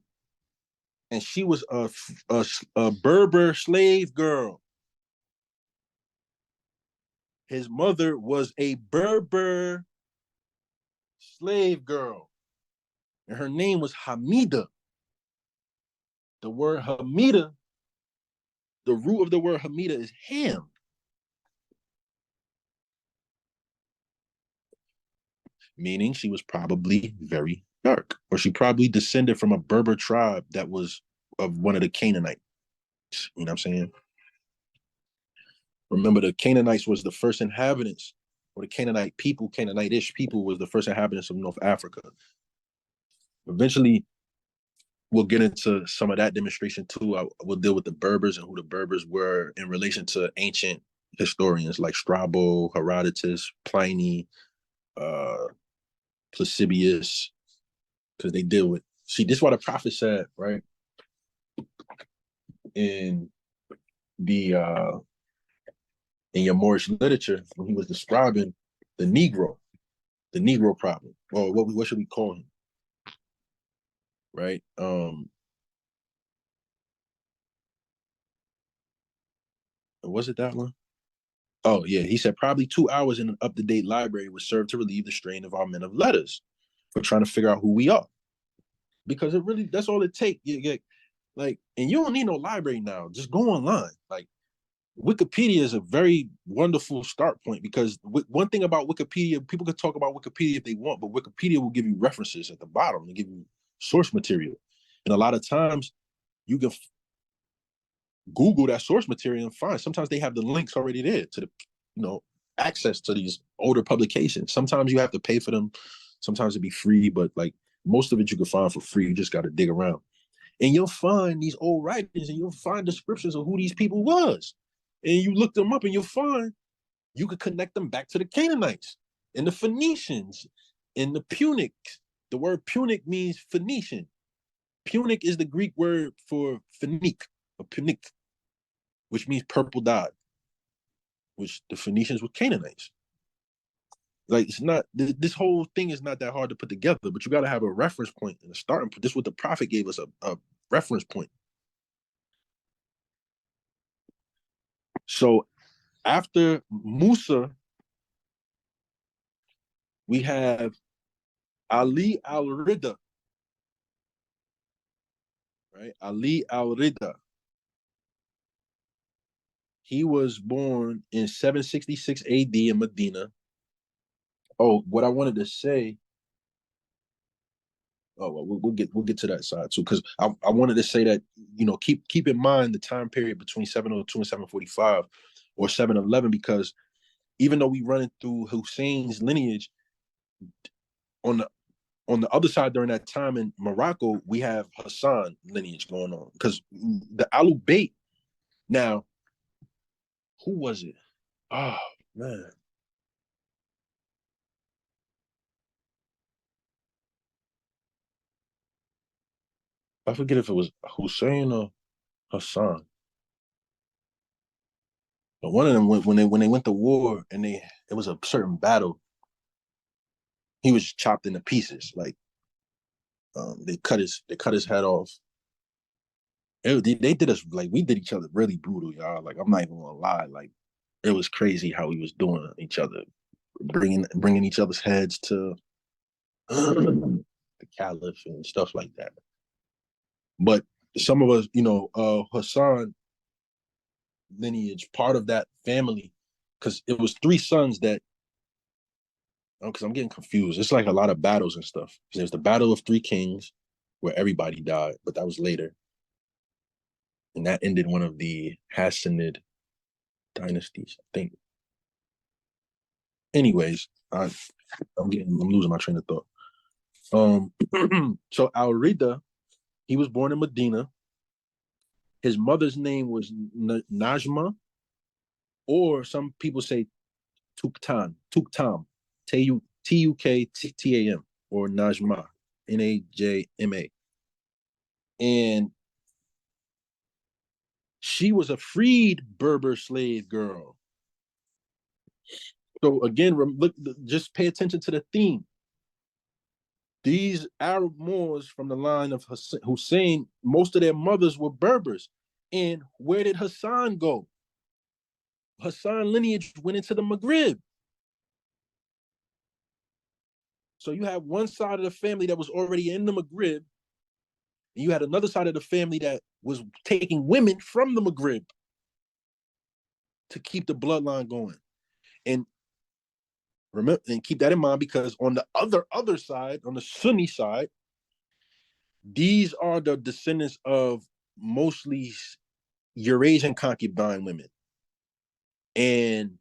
Speaker 1: and she was a Berber slave girl. His mother was a Berber slave girl, and her name was Hamida. The word Hamida, the root of the word Hamida is ham. meaning she was probably very dark, or she probably descended from a Berber tribe that was of one of the Canaanites. You know what I'm saying? Remember, the Canaanites was the first inhabitants, or the Canaanite people, Canaanite-ish people, was the first inhabitants of North Africa. Eventually, we'll get into some of that demonstration too. We'll deal with the Berbers and who the Berbers were in relation to ancient historians like Strabo, Herodotus, Pliny, Placibius, because they deal with. See, this is what the prophet said, right? In the in your Moorish literature, when he was describing the Negro problem, or what should we call him? Right? Was it that one? Oh yeah, he said probably 2 hours in an up-to-date library would serve to relieve the strain of our men of letters for trying to figure out who we are. Because it really, that's all it takes. You get like, and you don't need no library now. Just go online. Like, Wikipedia is a very wonderful start point, because one thing about Wikipedia, people can talk about Wikipedia if they want, but Wikipedia will give you references at the bottom and give you source material. And a lot of times you can Google that source material and find, sometimes they have the links already there to the, access to these older publications. Sometimes you have to pay for them. Sometimes it'd be free, but like most of it you can find for free. You just got to dig around. And you'll find these old writings and you'll find descriptions of who these people was. And you look them up and you'll find you could connect them back to the Canaanites and the Phoenicians and the Punics. The word Punic means Phoenician. Punic is the Greek word for Phoenic, or Punic, which means purple dye, which the Phoenicians were Canaanites. Like, it's not, this whole thing is not that hard to put together, but you got to have a reference point and a starting point. This is what the prophet gave us, a reference point. So after Musa, we have Ali al-Rida, right? Ali al-Rida. He was born in 766 AD in Medina. Oh, what I wanted to say. Oh, well, we'll get to that side too, because I wanted to say that, keep in mind the time period between 702 and 745 or 711, because even though we run it through Hussein's lineage, on the other side during that time in Morocco, we have Hassan lineage going on, because the Ahlul Bayt. Now, who was it? Oh man. I forget if it was Hussein or Hassan. But one of them, when they went to war and it was a certain battle, he was chopped into pieces. Like, they cut his head off. They did us, like, we did each other really brutal, y'all. Like, I'm not even gonna lie. Like, it was crazy how we was doing each other, bringing each other's heads to the caliph and stuff like that. But some of us, Hassan lineage, part of that family, because it was three sons that, because I'm getting confused. It's like a lot of battles and stuff. There's the Battle of Three Kings, where everybody died, but that was later. And that ended one of the Hassanid dynasties, I think. Anyways, I'm losing my train of thought. So Al-Rida, he was born in Medina. His mother's name was Najma, or some people say Tuktam, Tuktam, or Najma, Najma. And she was a freed Berber slave girl. So again, look, just pay attention to the theme. These Arab Moors from the line of Hussein, most of their mothers were Berbers. And where did Hassan go? Hassan lineage went into the Maghrib. So you have one side of the family that was already in the Maghrib, and you had another side of the family that was taking women from the Maghrib to keep the bloodline going. And Remember, and keep that in mind, because on the other side, on the Sunni side, these are the descendants of mostly Eurasian concubine women, and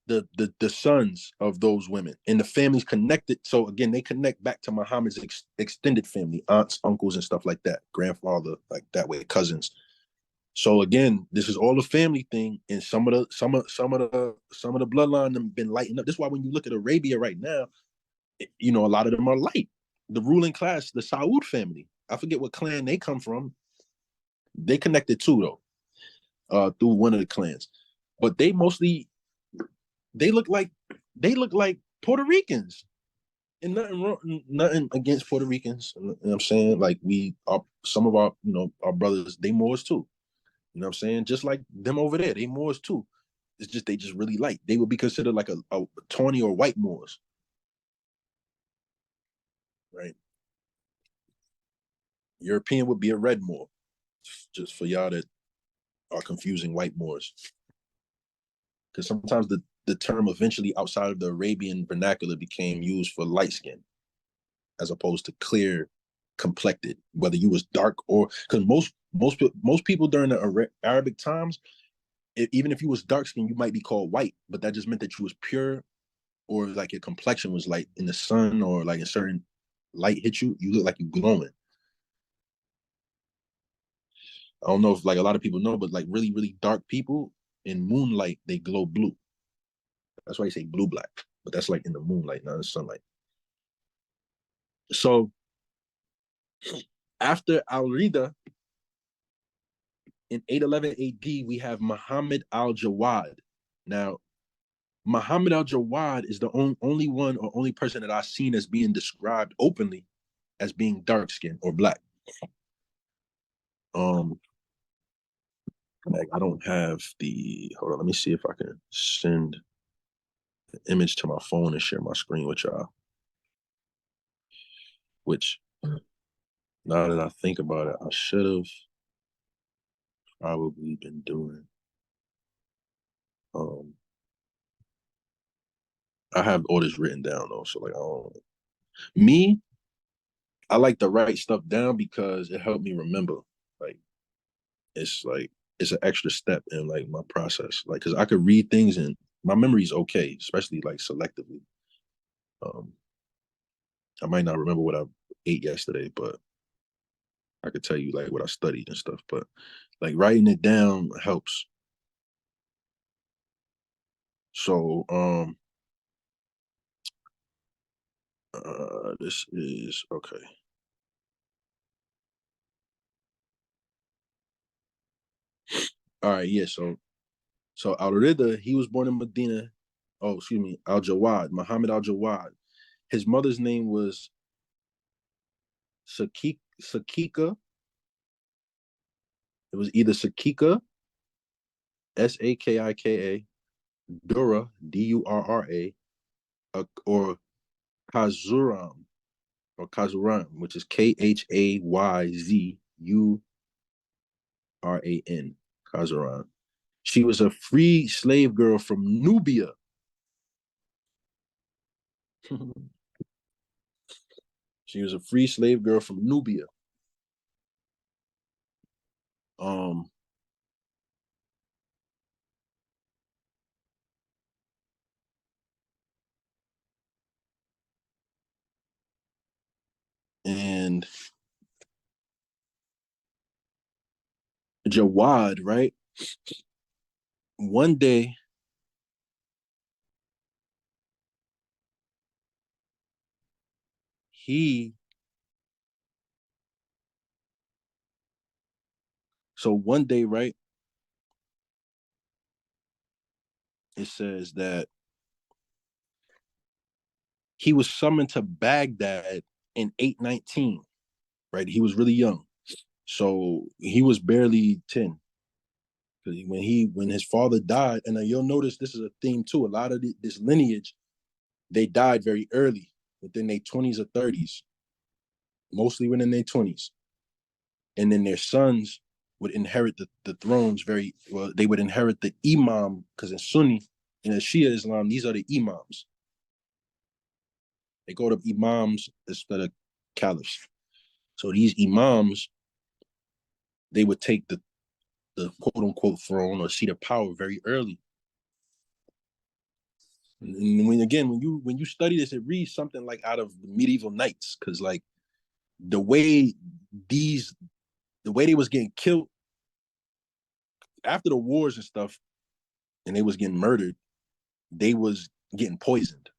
Speaker 1: the sons of those women, and the families connected. So again, they connect back to Muhammad's extended family, aunts, uncles, and stuff like that, grandfather, like that way, cousins. So again, this is all a family thing, and some of the bloodline have been lightened up. This is why when you look at Arabia right now, you know, a lot of them are light. The ruling class, the Saud family, I forget what clan they come from. They connected too, though, through one of the clans, but they mostly they look like Puerto Ricans. And nothing wrong, nothing against Puerto Ricans. You know what I'm saying? Like we are, some of our, you know, our brothers, they Moors too. You know what I'm saying? Just like them over there, they Moors too. It's just they just really light. They would be considered like a tawny or white Moors. Right? European would be a red Moor. Just for y'all that are confusing white Moors. Because sometimes the term eventually outside of the Arabian vernacular became used for light skin as opposed to clear complected, whether you was dark or, because most people during the Arabic times, even if you was dark skinned, you might be called white, but that just meant that you was pure, or like your complexion was like in the sun, or like a certain light hit you, you look like you glowing. I don't know if like a lot of people know, but like really, really dark people in moonlight, they glow blue. That's why you say blue black, but that's like in the moonlight, not in the sunlight. So after Al-Rida in 811 AD, we have Muhammad al-Jawad. Now, Muhammad al-Jawad is the only one or only person that I've seen as being described openly as being dark skinned or black. Like I don't have the, hold on, let me see if I can send the image to my phone and share my screen with y'all. Which, now that I think about it, I should have probably been doing. I have all this written down though, so like I don't. Me, I like to write stuff down because it helped me remember. Like it's an extra step in like my process. Like because I could read things and my memory's okay, especially like selectively. Um, I might not remember what I ate yesterday, but I could tell you like what I studied and stuff. But like writing it down helps. So this is okay. All right, yeah. So Al-Rida, he was born in Medina. Oh, excuse me, Al-Jawad, Muhammad Al-Jawad. His mother's name was Sakika. It was either Sakika, Sakika, Dura, Durra, or Kazuram, which is Khayzuran, Kazuran. She was a free slave girl from Nubia. She was a free slave girl from Nubia. Um, and Jawad, right? One day, he so one day, right? It says that he was summoned to Baghdad in 819, right? He was really young. So he was barely 10. Because when his father died, and you'll notice this is a theme too. A lot of this lineage, they died very early, within their 20s or 30s, mostly within their 20s. And then their sons would inherit the thrones very well. They would inherit the imam, because in Sunni, in Shia Islam, these are the imams. They call them imams instead of caliphs. So these imams, they would take the quote unquote throne or seat of power very early. And when you study this, it reads something like out of the medieval knights, because like the way they was getting killed after the wars and stuff, and they was getting murdered, they was getting poisoned.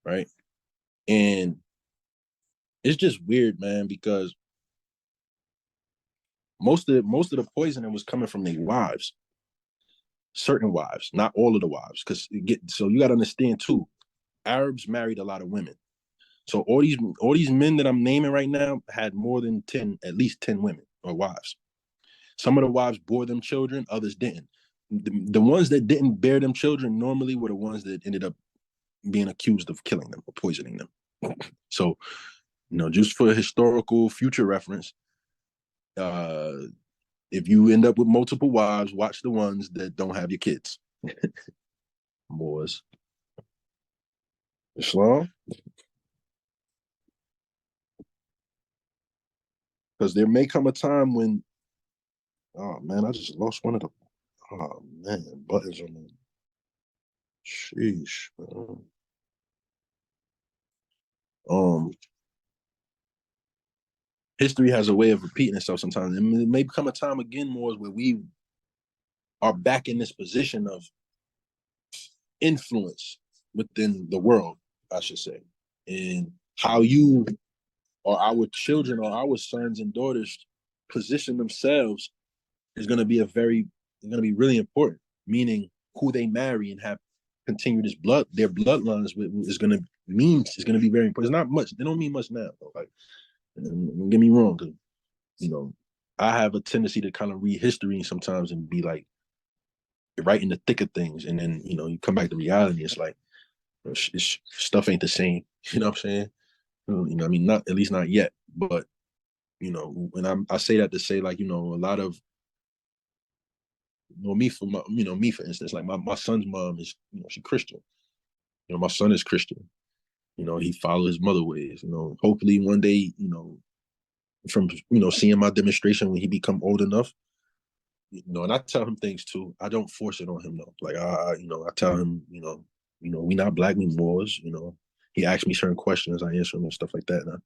Speaker 1: Right? And it's just weird, man, because most of the poisoning was coming from their wives. Certain wives, not all of the wives, because so you got to understand too, Arabs married a lot of women. So all these men that I'm naming right now had more than at least 10 women or wives. Some of the wives bore them children, others didn't. The ones that didn't bear them children normally were the ones that ended up being accused of killing them or poisoning them. So, just for historical future reference, if you end up with multiple wives, watch the ones that don't have your kids. Moors. Islam? Because there may come a time when, oh man, I just lost one of the, oh man, buttons on the, sheesh, man. History has a way of repeating itself sometimes. And it may come a time again, more where we are back in this position of influence within the world, I should say. And how you or our children or our sons and daughters position themselves is going to be really important. Meaning who they marry and have continued their bloodlines is going to be very important. It's not much. They don't mean much now. Like, don't get me wrong, because I have a tendency to kind of read history sometimes and be like right in the thick of things, and then you come back to reality. It's like stuff ain't the same. You know what I'm saying? I mean, not at least not yet. But when I say that to say, like, a lot of me for instance, like my son's mom is she's Christian. My son is Christian. He follows his mother ways. Hopefully one day, from seeing my demonstration when he become old enough, and I tell him things too. I don't force it on him though. Like I tell him, we not black, we Moors. He asks me certain questions, I answer him and stuff like that.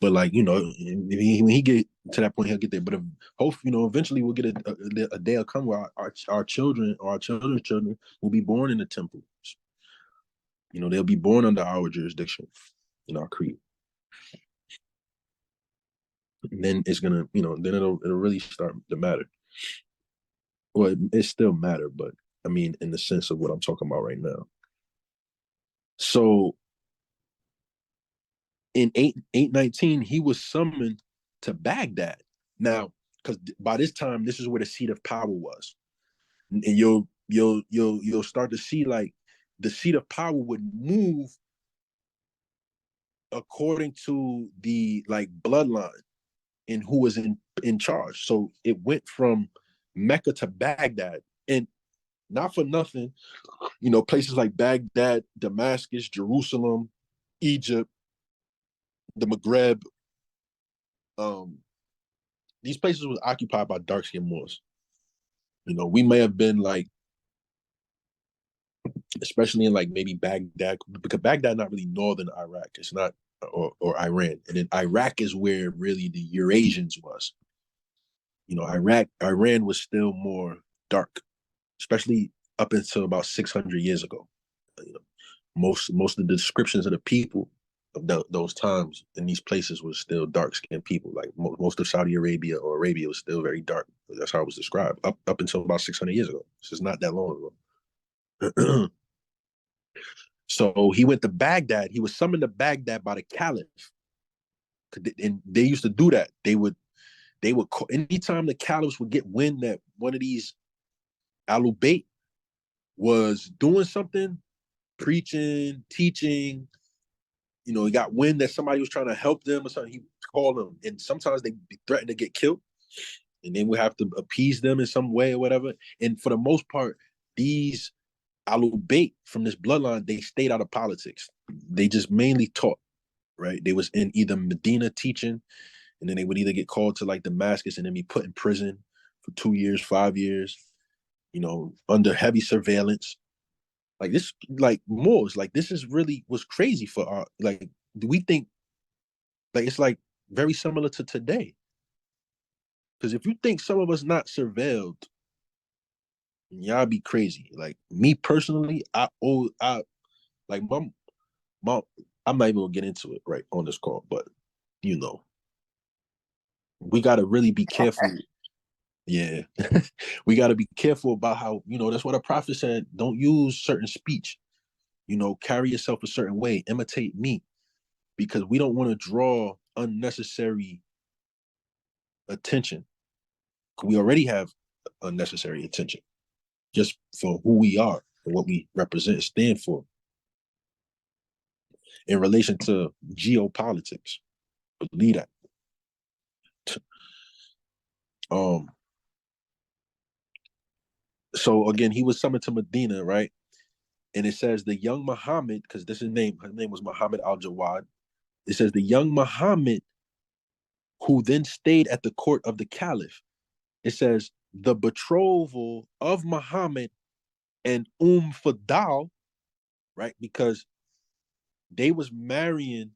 Speaker 1: But like when he get to that point, he'll get there. But hopefully, eventually we'll get a day will come where our children or our children's children will be born in the temple. They'll be born under our jurisdiction, in our creed. And then it's gonna, then it'll really start to matter. Well, it still matter, but I mean, in the sense of what I'm talking about right now. So in 819, he was summoned to Baghdad. Now, because by this time, this is where the seat of power was, and you'll start to see like the seat of power would move according to the like bloodline and who was in charge. So it went from Mecca to Baghdad, and not for nothing, places like Baghdad, Damascus, Jerusalem, Egypt, the Maghreb, these places was occupied by dark-skinned Moors. We may have been like, especially in like maybe Baghdad, because Baghdad not really northern Iraq. It's not, or Iran. And then Iraq is where really the Eurasians was. Iran was still more dark, especially up until about 600 years ago. Most of the descriptions of the people of those times in these places was still dark-skinned people. Like most of Saudi Arabia or Arabia was still very dark. That's how it was described up until about 600 years ago. This is not that long ago. So he went to Baghdad. He was summoned to Baghdad by the Caliph, and they used to do that. They would call, anytime the Caliphs would get wind that one of these Ahlul Bayt was doing something, preaching, teaching, he got wind that somebody was trying to help them or something, he would call them. And sometimes they threatened to get killed. and then we have to appease them in some way or whatever. And for the most part, these Alul Bayt from this bloodline, they stayed out of politics. They just mainly taught, right? They was in either Medina teaching, and then they would either get called to like Damascus and then be put in prison for 2 years, 5 years, under heavy surveillance. Like this, like Moors, like this is really was crazy for our, like, do we think like it's like very similar to today? Because if you think some of us not surveilled, y'all be crazy. Like me personally, I like my I'm not even gonna get into it right on this call, but we gotta really be careful. Yeah. We gotta be careful about how, that's what a prophet said. Don't use certain speech, carry yourself a certain way, imitate me, because we don't want to draw unnecessary attention. We already have unnecessary attention just for who we are and what we represent, stand for in relation to geopolitics. Believe that. So again, he was summoned to Medina, right? And it says the young Muhammad, because this is his name was Muhammad al-Jawad. It says the young Muhammad, who then stayed at the court of the Caliph. It says the betrothal of Muhammad and Fadal, right? Because they was marrying.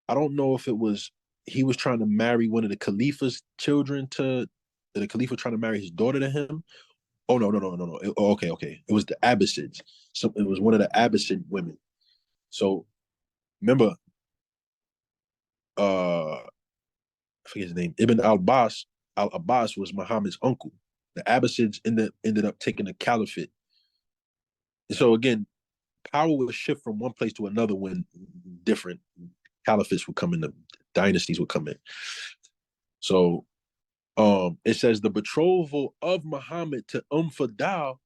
Speaker 1: I don't know if it was he was trying to marry one of the Khalifa's children to the Khalifa trying to marry his daughter to him. Oh no. Okay. It was the Abbasids. So it was one of the Abbasid women. So remember, I forget his name. Ibn al-Abbas. Al-Abbas was Muhammad's uncle. The Abbasids ended up taking the caliphate. And so again, power would shift from one place to another when different caliphates would come in, the dynasties would come in. So it says the betrothal of Muhammad to Fadal,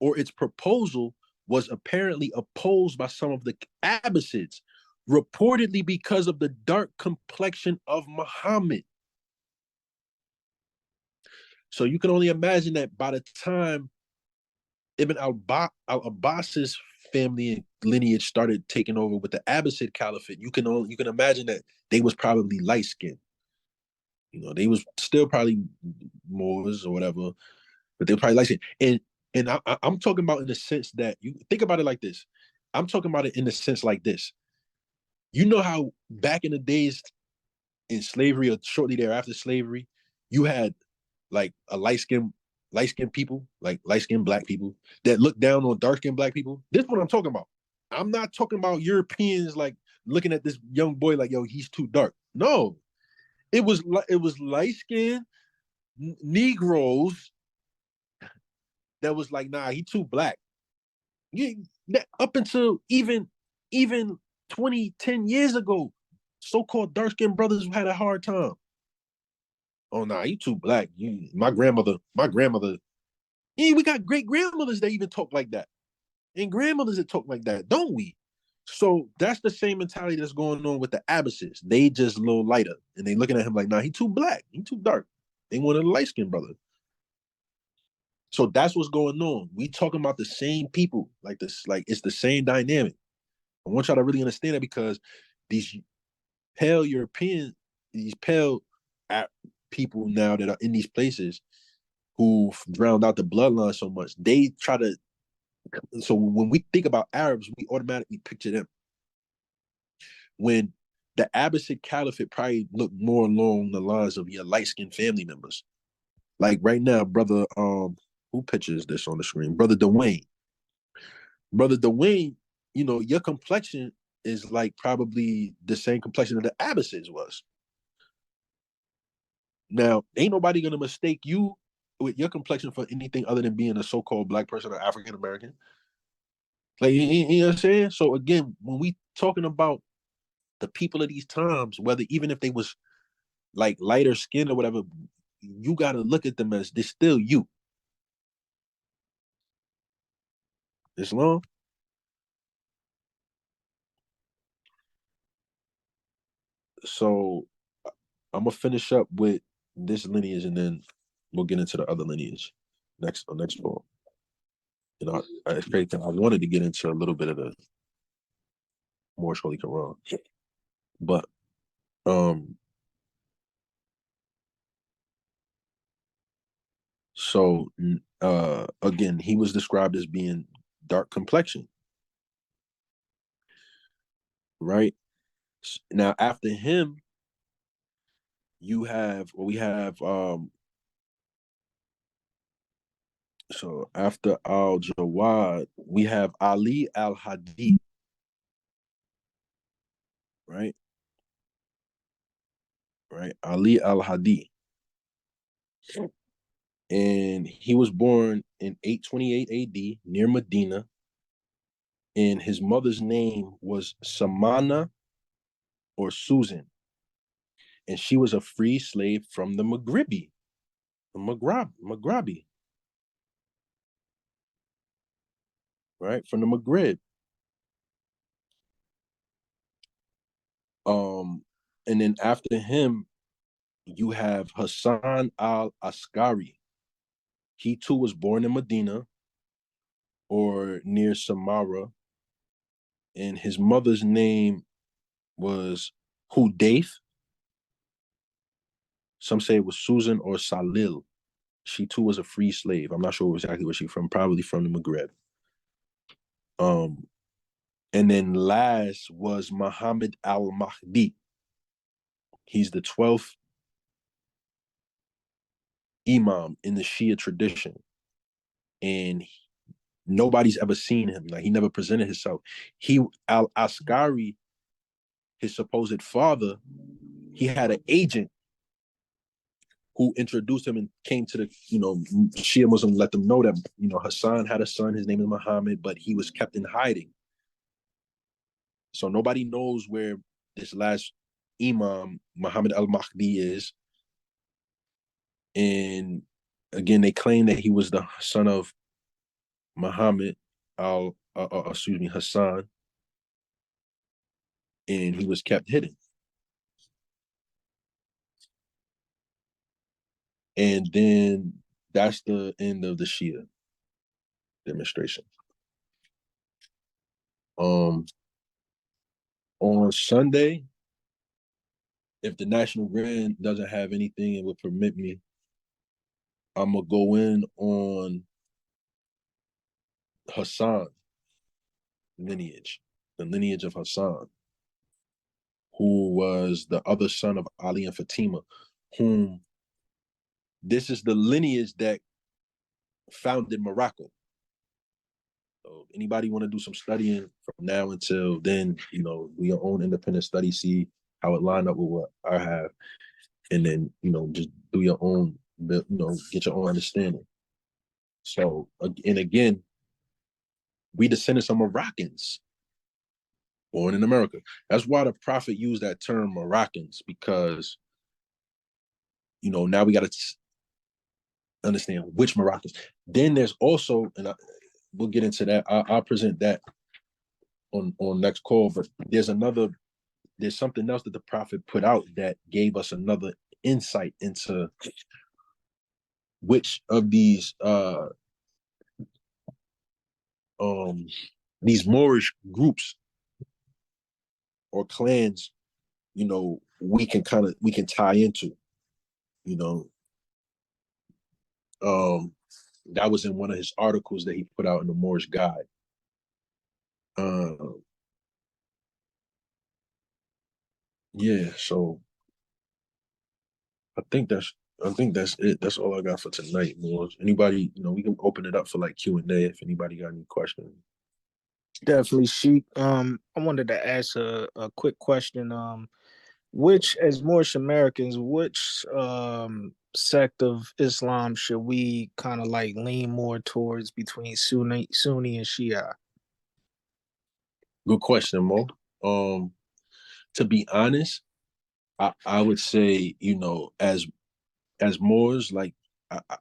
Speaker 1: or its proposal, was apparently opposed by some of the Abbasids, reportedly because of the dark complexion of Muhammad. So you can only imagine that by the time Ibn al-Abbas's family and lineage started taking over with the Abbasid Caliphate, you can imagine that they was probably light skinned. They was still probably Moors or whatever, but they're probably light skinned. And I'm talking about in the sense that you think about it like this. I'm talking about it in the sense like this. You know how back in the days in slavery or shortly thereafter slavery, you had like a light-skinned people, like light-skinned black people that look down on dark-skinned black people. This is what I'm talking about. I'm not talking about Europeans like looking at this young boy like, yo, he's too dark. No, it was light-skinned Negroes that was like, nah, he too black. Up until even 10 years ago, so-called dark-skinned brothers had a hard time. Oh nah, you too black. My grandmother. Yeah, we got great grandmothers that even talk like that, and grandmothers that talk like that, don't we? So that's the same mentality that's going on with the Abbasids. They just a little lighter, and they looking at him like, nah, he too black, he too dark. They want a light skinned brother. So that's what's going on. We talking about the same people, like this, like it's the same dynamic. I want y'all to really understand that because these pale European, these pale people now that are in these places who drowned out the bloodline so much, they try to. So when we think about Arabs, we automatically picture them. When the Abbasid Caliphate probably looked more along the lines of your light-skinned family members. Like right now, brother, who pictures this on the screen? Brother Dwayne. Brother Dwayne, your complexion is like probably the same complexion that the Abbasids was. Now, ain't nobody gonna mistake you with your complexion for anything other than being a so-called black person or African American. Like, you know what I'm saying? So again, when we talking about the people of these times, whether even if they was like lighter skin or whatever, you gotta look at them as they're still you. Islam. So I'm gonna finish up with this lineage, and then we'll get into the other lineage next fall. You know, I wanted to get into a little bit of the Moorish Holy Quran, but so again, he was described as being dark complexion, right? Now after him, we have so after Al Jawad, we have Ali Al Hadi, right? Ali Al Hadi. And he was born in 828 AD near Medina. And his mother's name was Samana or Susan. And she was a free slave from the Maghrabi, right? From the Maghrib. And then after him, you have Hassan al-Askari. He too was born in Medina or near Samarra. And his mother's name was Hudayth. Some say it was Susan or Salil. She too was a free slave. I'm not sure exactly where she's from, probably from the Maghreb. And then last was Muhammad al-Mahdi. He's the 12th Imam in the Shia tradition. And nobody's ever seen him. Like, he never presented himself. Al-Askari, his supposed father, he had an agent who introduced him and came to the, Shia Muslim, let them know that, Hassan had a son, his name is Muhammad, but he was kept in hiding. So nobody knows where this last Imam, Muhammad al-Mahdi, is. And again, they claim that he was the son of Muhammad Hassan, and he was kept hidden. And then that's the end of the Shia demonstration. On Sunday, if the National Grand doesn't have anything it would permit me, I'm gonna go in on Hassan lineage, the lineage of Hassan, who was the other son of Ali and Fatima, whom this is the lineage that founded Morocco. So anybody want to do some studying from now until then, do your own independent study, see how it lined up with what I have, and then, just do your own, get your own understanding. So, and again, we descendants of Moroccans born in America. That's why the Prophet used that term Moroccans, because, now we got to understand which Moroccans. Then there's also, and we'll get into that. I'll present that on next call. But there's something else that the Prophet put out that gave us another insight into which of these Moorish groups or clans, we can tie into, that was in one of his articles that he put out in the Moorish Guide. Yeah, so I think that's it. That's all I got for tonight, Moors. Anybody, we can open it up for like Q&A if anybody got any questions.
Speaker 3: Definitely, Sheik. I wanted to ask a quick question. Which, as Moorish Americans, which sect of Islam should we kind of like lean more towards between Sunni and Shia?
Speaker 1: Good question, Mo. To be honest, I would say, as Moors, like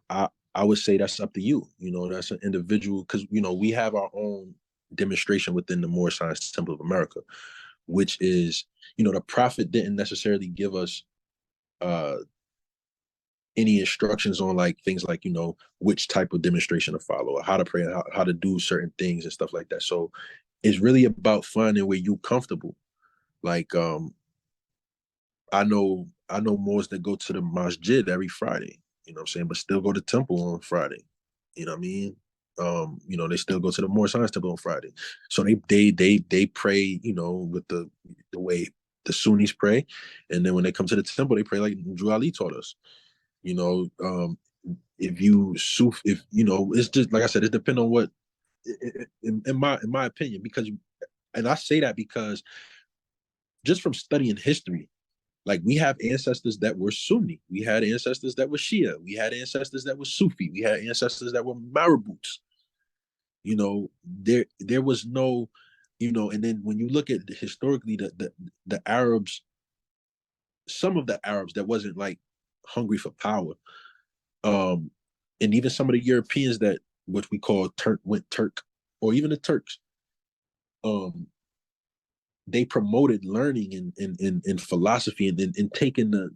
Speaker 1: I would say that's up to you. That's an individual, because we have our own demonstration within the Moorish Science Temple of America, which is, the Prophet didn't necessarily give us any instructions on like things like, you know, which type of demonstration to follow, or how to pray, and how to do certain things and stuff like that. So it's really about finding where you comfortable. Like I know Moors that go to the masjid every Friday, you know what I'm saying, but still go to temple on Friday. You know what I mean? You know, they still go to the Moorish Science Temple on Friday. So they pray, you know, with the way the Sunnis pray. And then when they come to the temple, they pray like Drew Ali taught us. You know, if you know, it's just like I said, it depends on what in my opinion, because and I say that because just from studying history, like we have ancestors that were Sunni, we had ancestors that were Shia, we had ancestors that were Sufi, we had ancestors that were Marabouts. You know, there was no, you know, and then when you look at historically the Arabs, some of the Arabs that wasn't like hungry for power, and even some of the Europeans that what we call went Turk, or even the Turks, um, they promoted learning and philosophy and taking the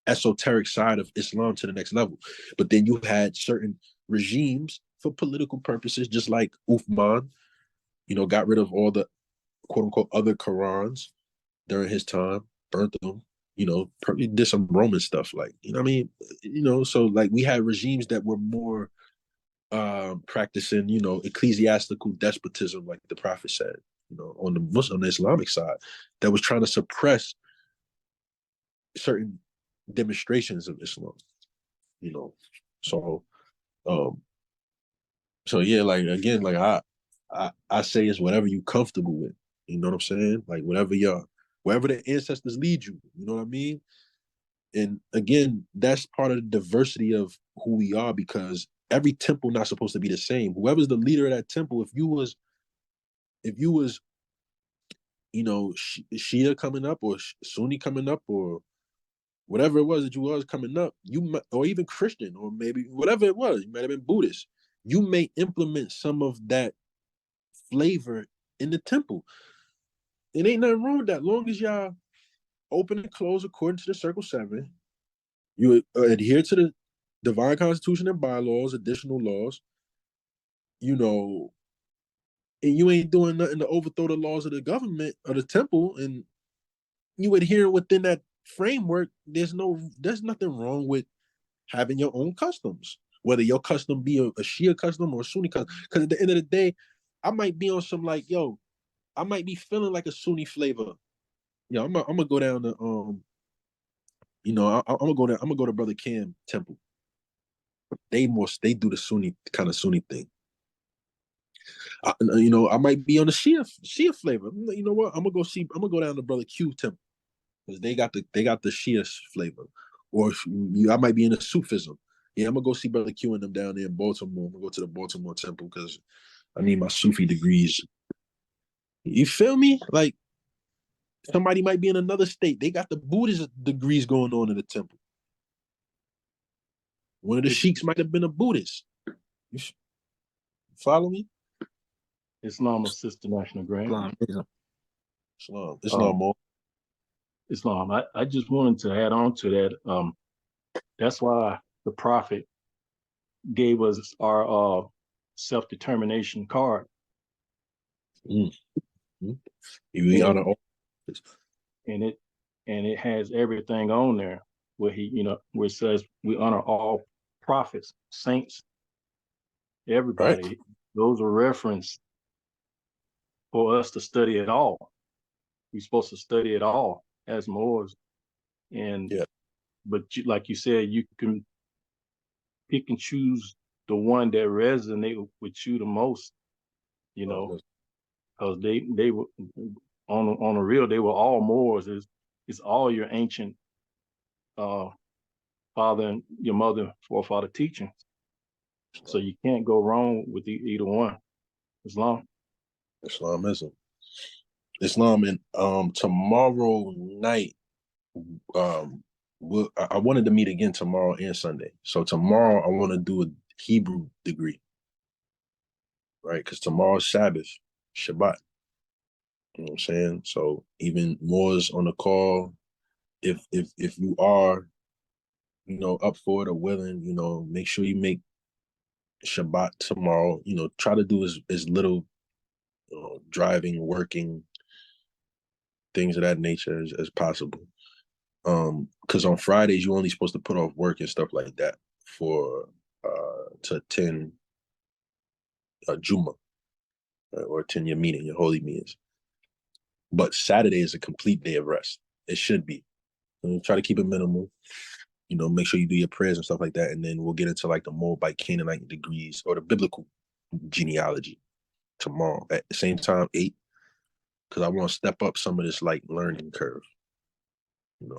Speaker 1: esoteric side of Islam to the next level. But then you had certain regimes for political purposes, just like Uthman, you know, got rid of all the quote unquote other Qurans during his time, burnt them, you know, did some Roman stuff, like, you know what I mean? You know, so like we had regimes that were more practicing, you know, ecclesiastical despotism, like the Prophet said, you know, on the Islamic side, that was trying to suppress certain demonstrations of Islam, you know. So um so yeah, like again, like I say it's whatever you comfortable with. You know what I'm saying? Like wherever the ancestors lead you, you know what I mean? And again, that's part of the diversity of who we are, because every temple not supposed to be the same. Whoever's the leader of that temple, if you was you know, Shia coming up, or Sunni coming up, or whatever it was that you was coming up, or even Christian, or maybe whatever it was, you might have been Buddhist. You may implement some of that flavor in the temple. It ain't nothing wrong with that, long as y'all open and close according to the Circle Seven. You adhere to the divine constitution and bylaws, additional laws. You know, and you ain't doing nothing to overthrow the laws of the government or the temple, and you adhere within that framework. There's nothing wrong with having your own customs, whether your custom be a Shia custom or a Sunni custom. Because at the end of the day, I might be on some like, yo, I might be feeling like a Sunni flavor. Yeah, I'm gonna go down to you know, I'm gonna go down. I'm gonna go to Brother Cam Temple. They do the Sunni kind of Sunni thing. You know, I might be on the Shia flavor. You know what? I'm gonna go down to Brother Q Temple, because they got the Shia flavor. Or I might be in a Sufism. Yeah, I'm gonna go see Brother Q and them down there in Baltimore. I'm gonna go to the Baltimore Temple because I need my Sufi degrees. You feel me? Like somebody might be in another state. They got the Buddhist degrees going on in the temple. One of the sheiks might have been a Buddhist. You follow me?
Speaker 5: Islam assists the national grant.
Speaker 1: Islam more.
Speaker 5: Islam. I just wanted to add on to that. That's why the Prophet gave us our self-determination card.
Speaker 1: Mm-hmm. We honor all.
Speaker 5: And it has everything on there where where it says we honor all prophets, saints, everybody. Right. Those are referenced for us to study it all. We're supposed to study it all as Moors. And but like you said, you can pick and choose the one that resonates with you the most, you know, because they were on the real, they were all Moors. It's all your ancient father and your mother, forefather teachings. So you can't go wrong with either one. Islamism.
Speaker 1: Islam. And tomorrow night, I wanted to meet again tomorrow and Sunday. So tomorrow I want to do a Hebrew degree, right? Because tomorrow's Sabbath, Shabbat. You know what I'm saying? So even Moors on the call, if you are up for it or willing, make sure you make Shabbat tomorrow. Try to do as little driving, working, things of that nature as possible. Because on Fridays you're only supposed to put off work and stuff like that for to attend a Juma, or attend your meeting, your holy meetings. But Saturday is a complete day of rest. It should be. Try to keep it minimal. Make sure you do your prayers and stuff like that, and then we'll get into like the Moabite Canaanite degrees or the biblical genealogy tomorrow at the same time, 8, because I want to step up some of this like learning curve, and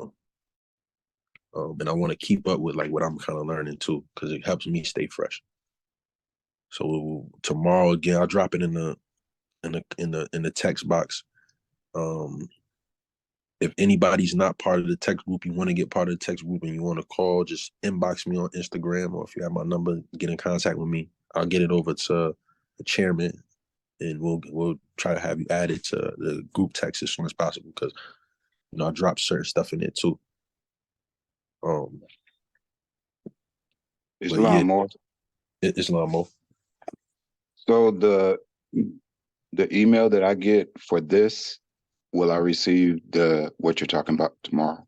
Speaker 1: I want to keep up with like what I'm kind of learning too, because it helps me stay fresh. So tomorrow again, I'll drop it in the text box. If anybody's not part of the text group, you want to get part of the text group and you want to call, just inbox me on Instagram, or if you have my number, get in contact with me. I'll get it over to the chairman, and we'll try to have you added to the group text as soon as possible, because I drop certain stuff in there too.
Speaker 2: Islam more.
Speaker 1: Islam more.
Speaker 2: So the email that I get for this, will I receive what you're talking about tomorrow?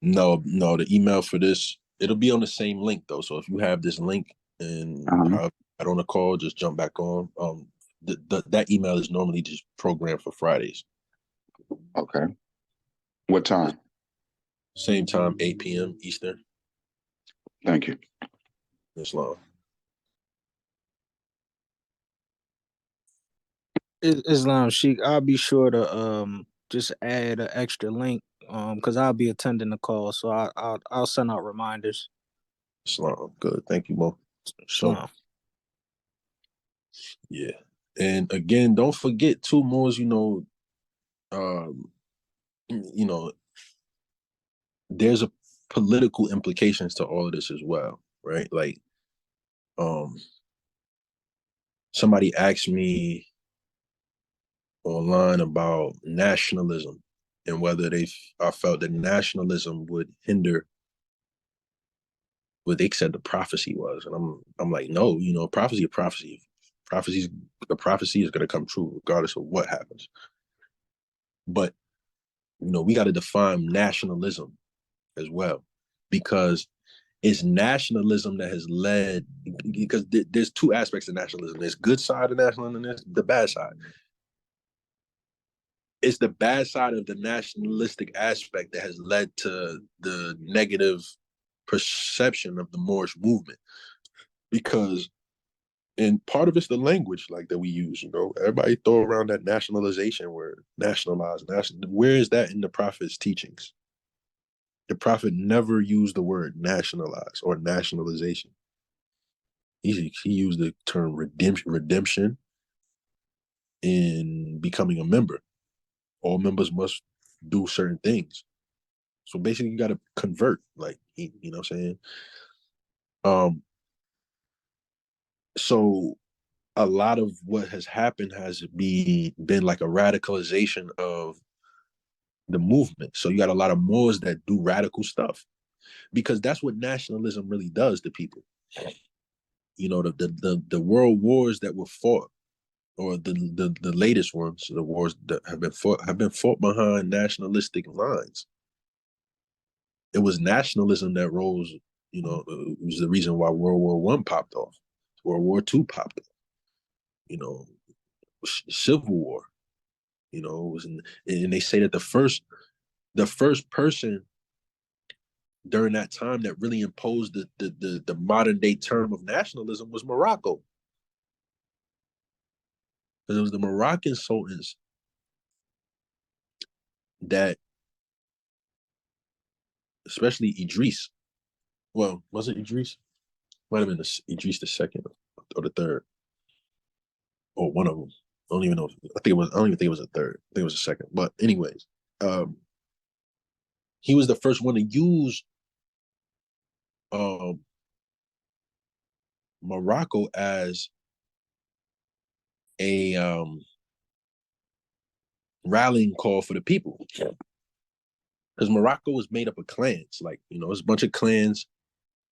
Speaker 1: No, the email for this, it'll be on the same link though. So if you have this link and I don't call, just jump back on. That email is normally just programmed for Fridays.
Speaker 2: Okay. What time?
Speaker 1: Same time, 8 p.m. Eastern.
Speaker 2: Thank you.
Speaker 1: Islam.
Speaker 3: Islam Sheik, I'll be sure to just add an extra link because I'll be attending the call, so I'll send out reminders.
Speaker 1: Islam, good. Thank you, Mo.
Speaker 3: Islam.
Speaker 1: So, yeah, and again, don't forget too, Mo's. There's a political implications to all of this as well, right? Like, somebody asked me online about nationalism and whether I felt that nationalism would hinder what they said the prophecy was, and I'm like, no, prophecy, a prophecy is going to come true regardless of what happens. But we got to define nationalism as well, because it's nationalism that has led, because there's two aspects of nationalism. There's good side of nationalism and there's the bad side. It's the bad side of the nationalistic aspect that has led to the negative perception of the Moorish movement, because, and part of it's the language like that we use. Everybody throw around that nationalization word, nationalize. Where is that in the Prophet's teachings? The Prophet never used the word nationalize or nationalization. He used the term redemption in becoming a member. All members must do certain things. So basically, you got to convert, like, you know what I'm saying? So a lot of what has happened has been like a radicalization of the movement. So you got a lot of Moors that do radical stuff, because that's what nationalism really does to people. The world wars that were fought, or the latest ones, the wars that have been fought behind nationalistic lines. It was nationalism that rose. It was the reason why World War I popped off, World War II popped off. Civil War. It was, and they say that the first person during that time that really imposed the modern day term of nationalism was Morocco. Because it was the Moroccan sultans that, especially Idris. Well, was it Idris? Might have been Idris the second or the third, or one of them. I don't even know. I don't even think it was a third. I think it was a second. But anyways, he was the first one to use Morocco as a rallying call for the people. because Morocco was made up of clans. Like, you know, it's a bunch of clans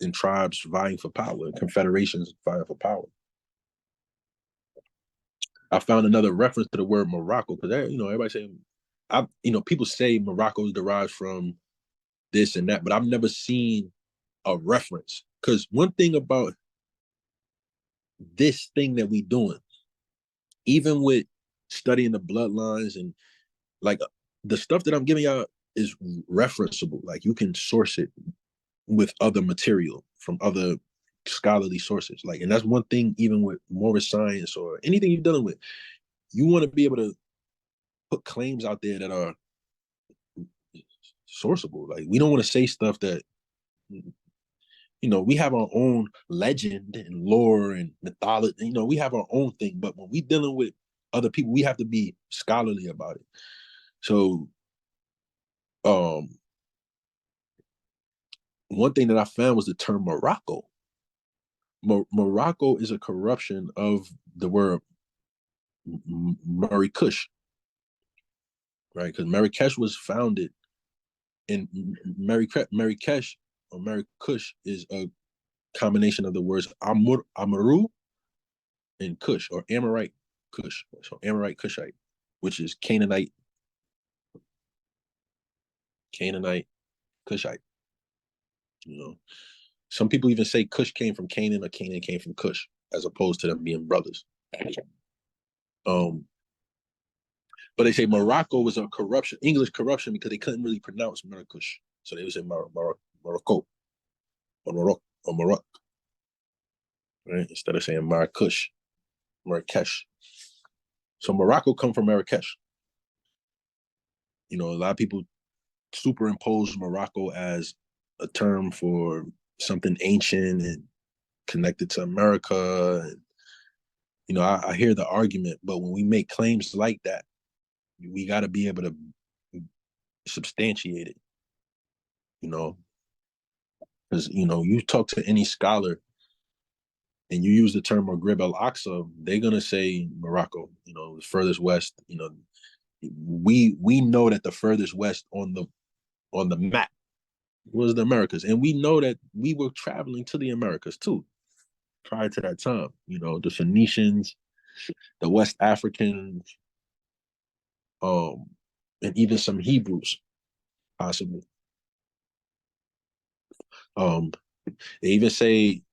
Speaker 1: and tribes vying for power, confederations vying for power. I found another reference to the word Morocco because, you know, everybody saying, people say Morocco is derived from this and that, but I've never seen a reference. Because one thing about this thing that we doing, even with studying the bloodlines and like the stuff that I'm giving y'all is referenceable. Like you can source it with other material from other scholarly sources. Like, and that's one thing, even with Moorish science or anything you're dealing with, you want to be able to put claims out there that are sourceable. Like, we don't want to say stuff that, you know, we have our own legend and lore and mythology. You know, we have our own thing, but when we dealing with other people, we have to be scholarly about it. So, one thing that I found was the term Morocco. Morocco is a corruption of the word Marrakesh, right? Because Marrakesh was founded in Marrakesh or Marrakesh is a combination of the words Amaru and Kush or Amorite Kush. So Amorite Kushite, which is Canaanite Kushite. You know, some people even say Kush came from Canaan or Canaan came from Kush, as opposed to them being brothers. But they say Morocco was a corruption, English corruption, because they couldn't really pronounce Marrakesh. So they would say Morocco or Morocco, right? Instead of saying Marrakesh. So Morocco come from Marrakesh. You know, a lot of people superimpose Morocco as a term for something ancient and connected to America. And, you know, I hear the argument, but when we make claims like that, we got to be able to substantiate it, you know, because, you know, you talk to any scholar and you use the term Maghreb al-Aqsa, they're going to say Morocco, you know, the furthest west. You know, we know that the furthest west on the map was the Americas. And we know that we were traveling to the Americas too prior to that time. You know, the Phoenicians, the West Africans, and even some Hebrews, possibly. They even say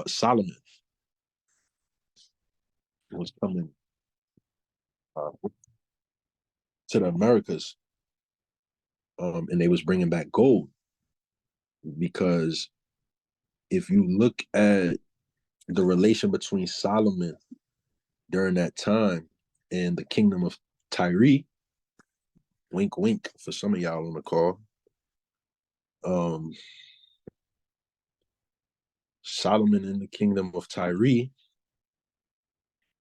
Speaker 1: Solomon was coming to the Americas, and they was bringing back gold, because if you look at the relation between Solomon during that time and the kingdom of Tyre, wink, wink for some of y'all on the call, Solomon and the kingdom of Tyre,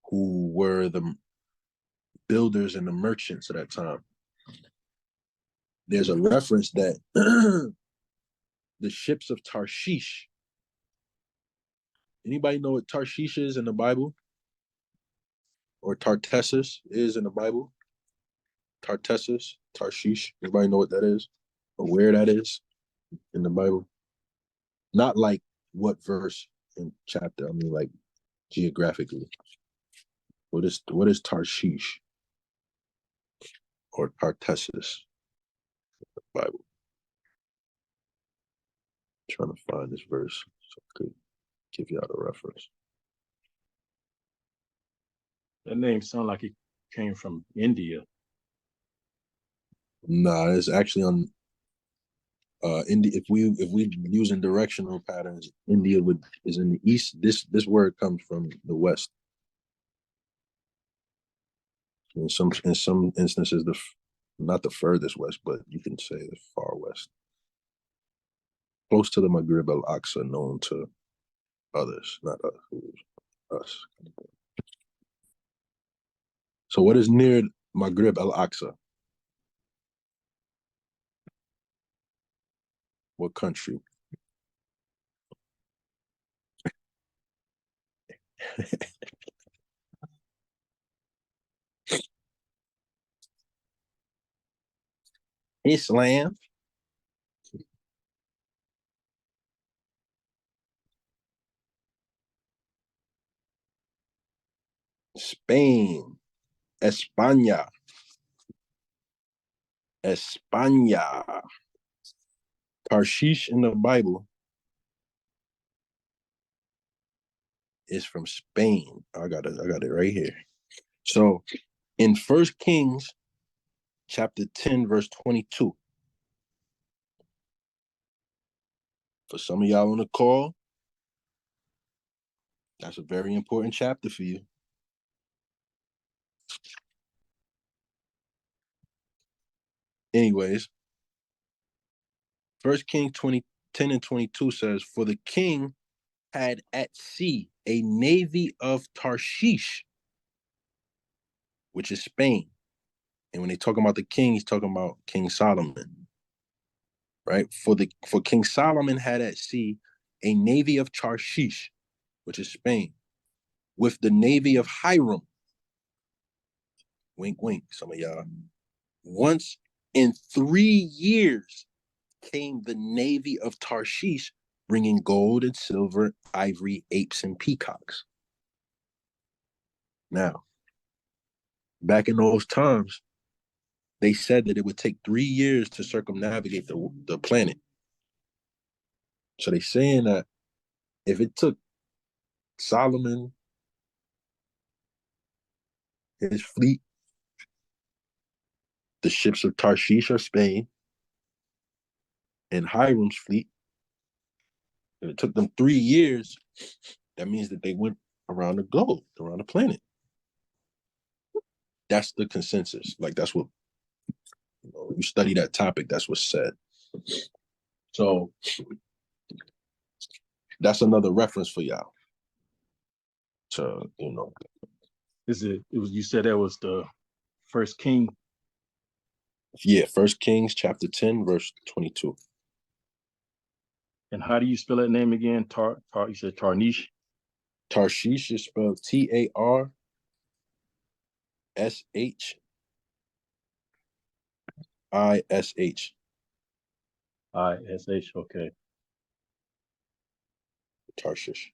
Speaker 1: who were the builders and the merchants at that time, there's a reference that the ships of Tarshish, anybody know what Tarshish is in the Bible? Or Tartessus is in the Bible? Tartessus, Tarshish, anybody know what that is? Or where that is in the Bible? Not like what verse and chapter, I mean like geographically. What is Tarshish or Tartessus in the Bible? I'm trying to find this verse so I could give y'all the reference.
Speaker 5: That name sounds like it came from India.
Speaker 1: Nah, it's actually on India. If we using directional patterns, India is in the east. This word comes from the west. In some instances, not the furthest west, but you can say the far west, close to the Maghreb al-Aqsa, known to others, not us. So, what is near Maghreb al-Aqsa? What country? Islam. Spain. España. España. Tarshish in the Bible is from Spain. I got it right here. So in 1 Kings chapter 10, verse 22. For some of y'all on the call, that's a very important chapter for you. Anyways, 1 Kings 10 and 22 says, for the king had at sea a navy of Tarshish, which is Spain. And when they talk about the king, he's talking about King Solomon. Right? For King Solomon had at sea a navy of Tarshish, which is Spain, with the navy of Hiram. Wink, wink, some of y'all. Once in 3 years came the navy of Tarshish, bringing gold and silver, ivory, apes, and peacocks. Now, back in those times, they said that it would take 3 years to circumnavigate the planet. So they're saying that if it took Solomon, his fleet, the ships of Tarshish or Spain, and Hiram's fleet, and it took them 3 years, that means that they went around the globe, around the planet. That's the consensus. Like, that's what, you study that topic, that's what's said. So that's another reference for y'all to,
Speaker 5: You said that was the first king.
Speaker 1: Yeah, 1 Kings chapter 10, verse 22.
Speaker 5: And how do you spell that name again? You said Tarnish?
Speaker 1: Tarshish is spelled Tarshsh. ISH.
Speaker 5: Okay.
Speaker 1: Tarshish.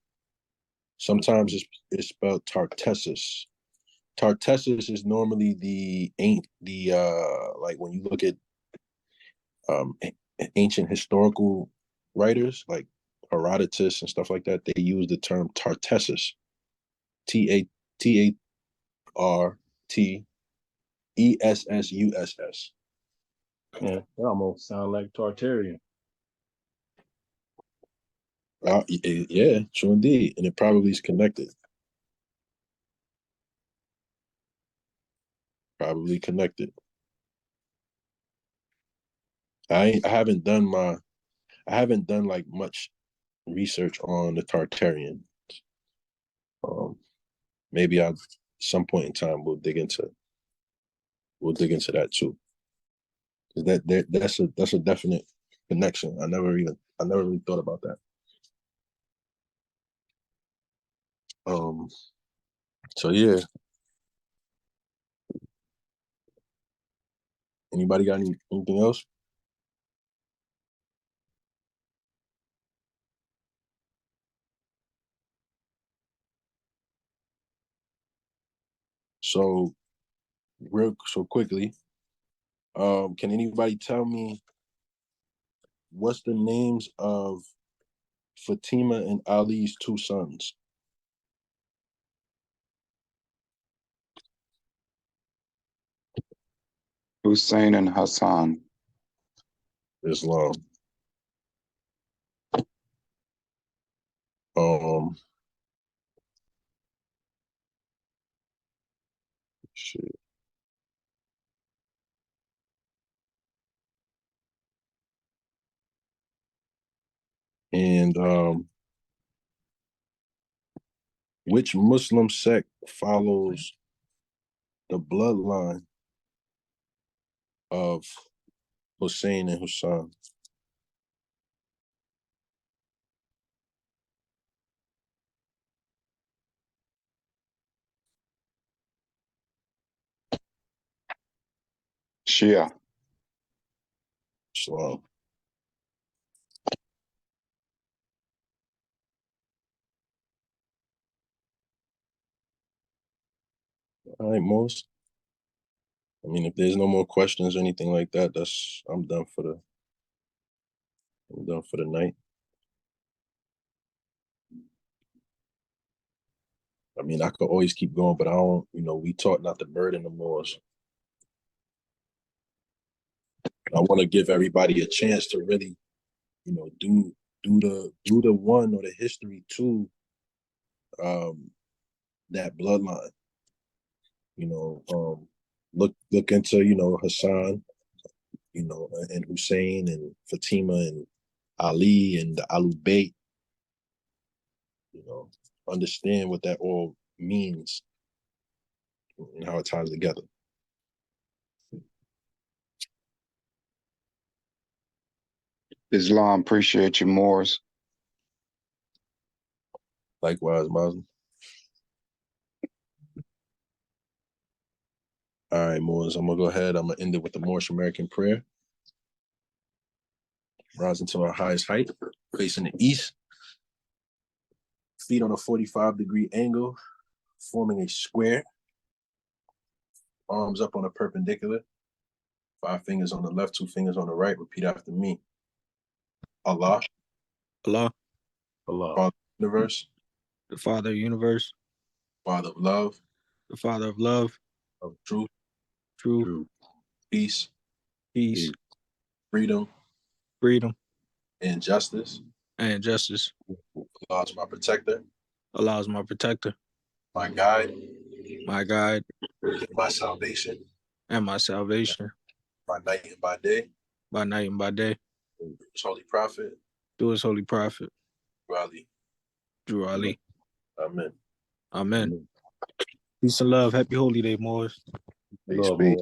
Speaker 1: Sometimes it's spelled Tartessus. Tartessus is normally like when you look at ancient historical writers like Herodotus and stuff like that, they use the term Tartessus. TARTESSUSS.
Speaker 5: Yeah, that almost sounds like Tartarian.
Speaker 1: Yeah, true indeed. And it probably is connected. Probably connected. I haven't done like much research on the Tartarian. Maybe at some point in time we'll dig into that too. That's a definite connection. I never really thought about that. So yeah. Anybody got anything else? So quickly, can anybody tell me what's the names of Fatima and Ali's 2 sons?
Speaker 2: Hussein and Hassan.
Speaker 1: Islam. Shit. And which Muslim sect follows the bloodline of Hussein and Hassan?
Speaker 2: Shia.
Speaker 1: Shalom. All right, Morris. I mean, if there's no more questions or anything like that, I'm done for the night. I mean, I could always keep going, but I don't, we taught not to burden the Moors. I want to give everybody a chance to really, do the one or the history to that bloodline. Look into, Hassan, and Hussein and Fatima and Ali and the Ahlul Bayt. Understand what that all means and how it ties together.
Speaker 2: Islam, appreciate you, Moors.
Speaker 1: Likewise, Muslim. All right, Moors, I'm going to go ahead. I'm going to end it with the Moorish American prayer. Rising to our highest height, facing the east. Feet on a 45-degree angle, forming a square. Arms up on a perpendicular. 5 fingers on the left, 2 fingers on the right. Repeat after me. Allah.
Speaker 3: Allah.
Speaker 1: Allah. Father of the universe.
Speaker 3: The Father of the universe.
Speaker 1: Father of love.
Speaker 3: The Father of love.
Speaker 1: Of truth.
Speaker 3: Truth.
Speaker 1: Peace.
Speaker 3: Peace.
Speaker 1: Freedom.
Speaker 3: Freedom.
Speaker 1: And justice.
Speaker 3: And justice.
Speaker 1: Allah is my protector.
Speaker 3: Allah is my protector.
Speaker 1: My guide.
Speaker 3: My guide.
Speaker 1: My salvation.
Speaker 3: And my salvation.
Speaker 1: By night and by day.
Speaker 3: By night and by day.
Speaker 1: His holy prophet.
Speaker 3: Through his holy prophet.
Speaker 1: Drew Ali.
Speaker 3: Amen. Amen. Peace and love. Happy holy day, Moors.
Speaker 2: Peace be.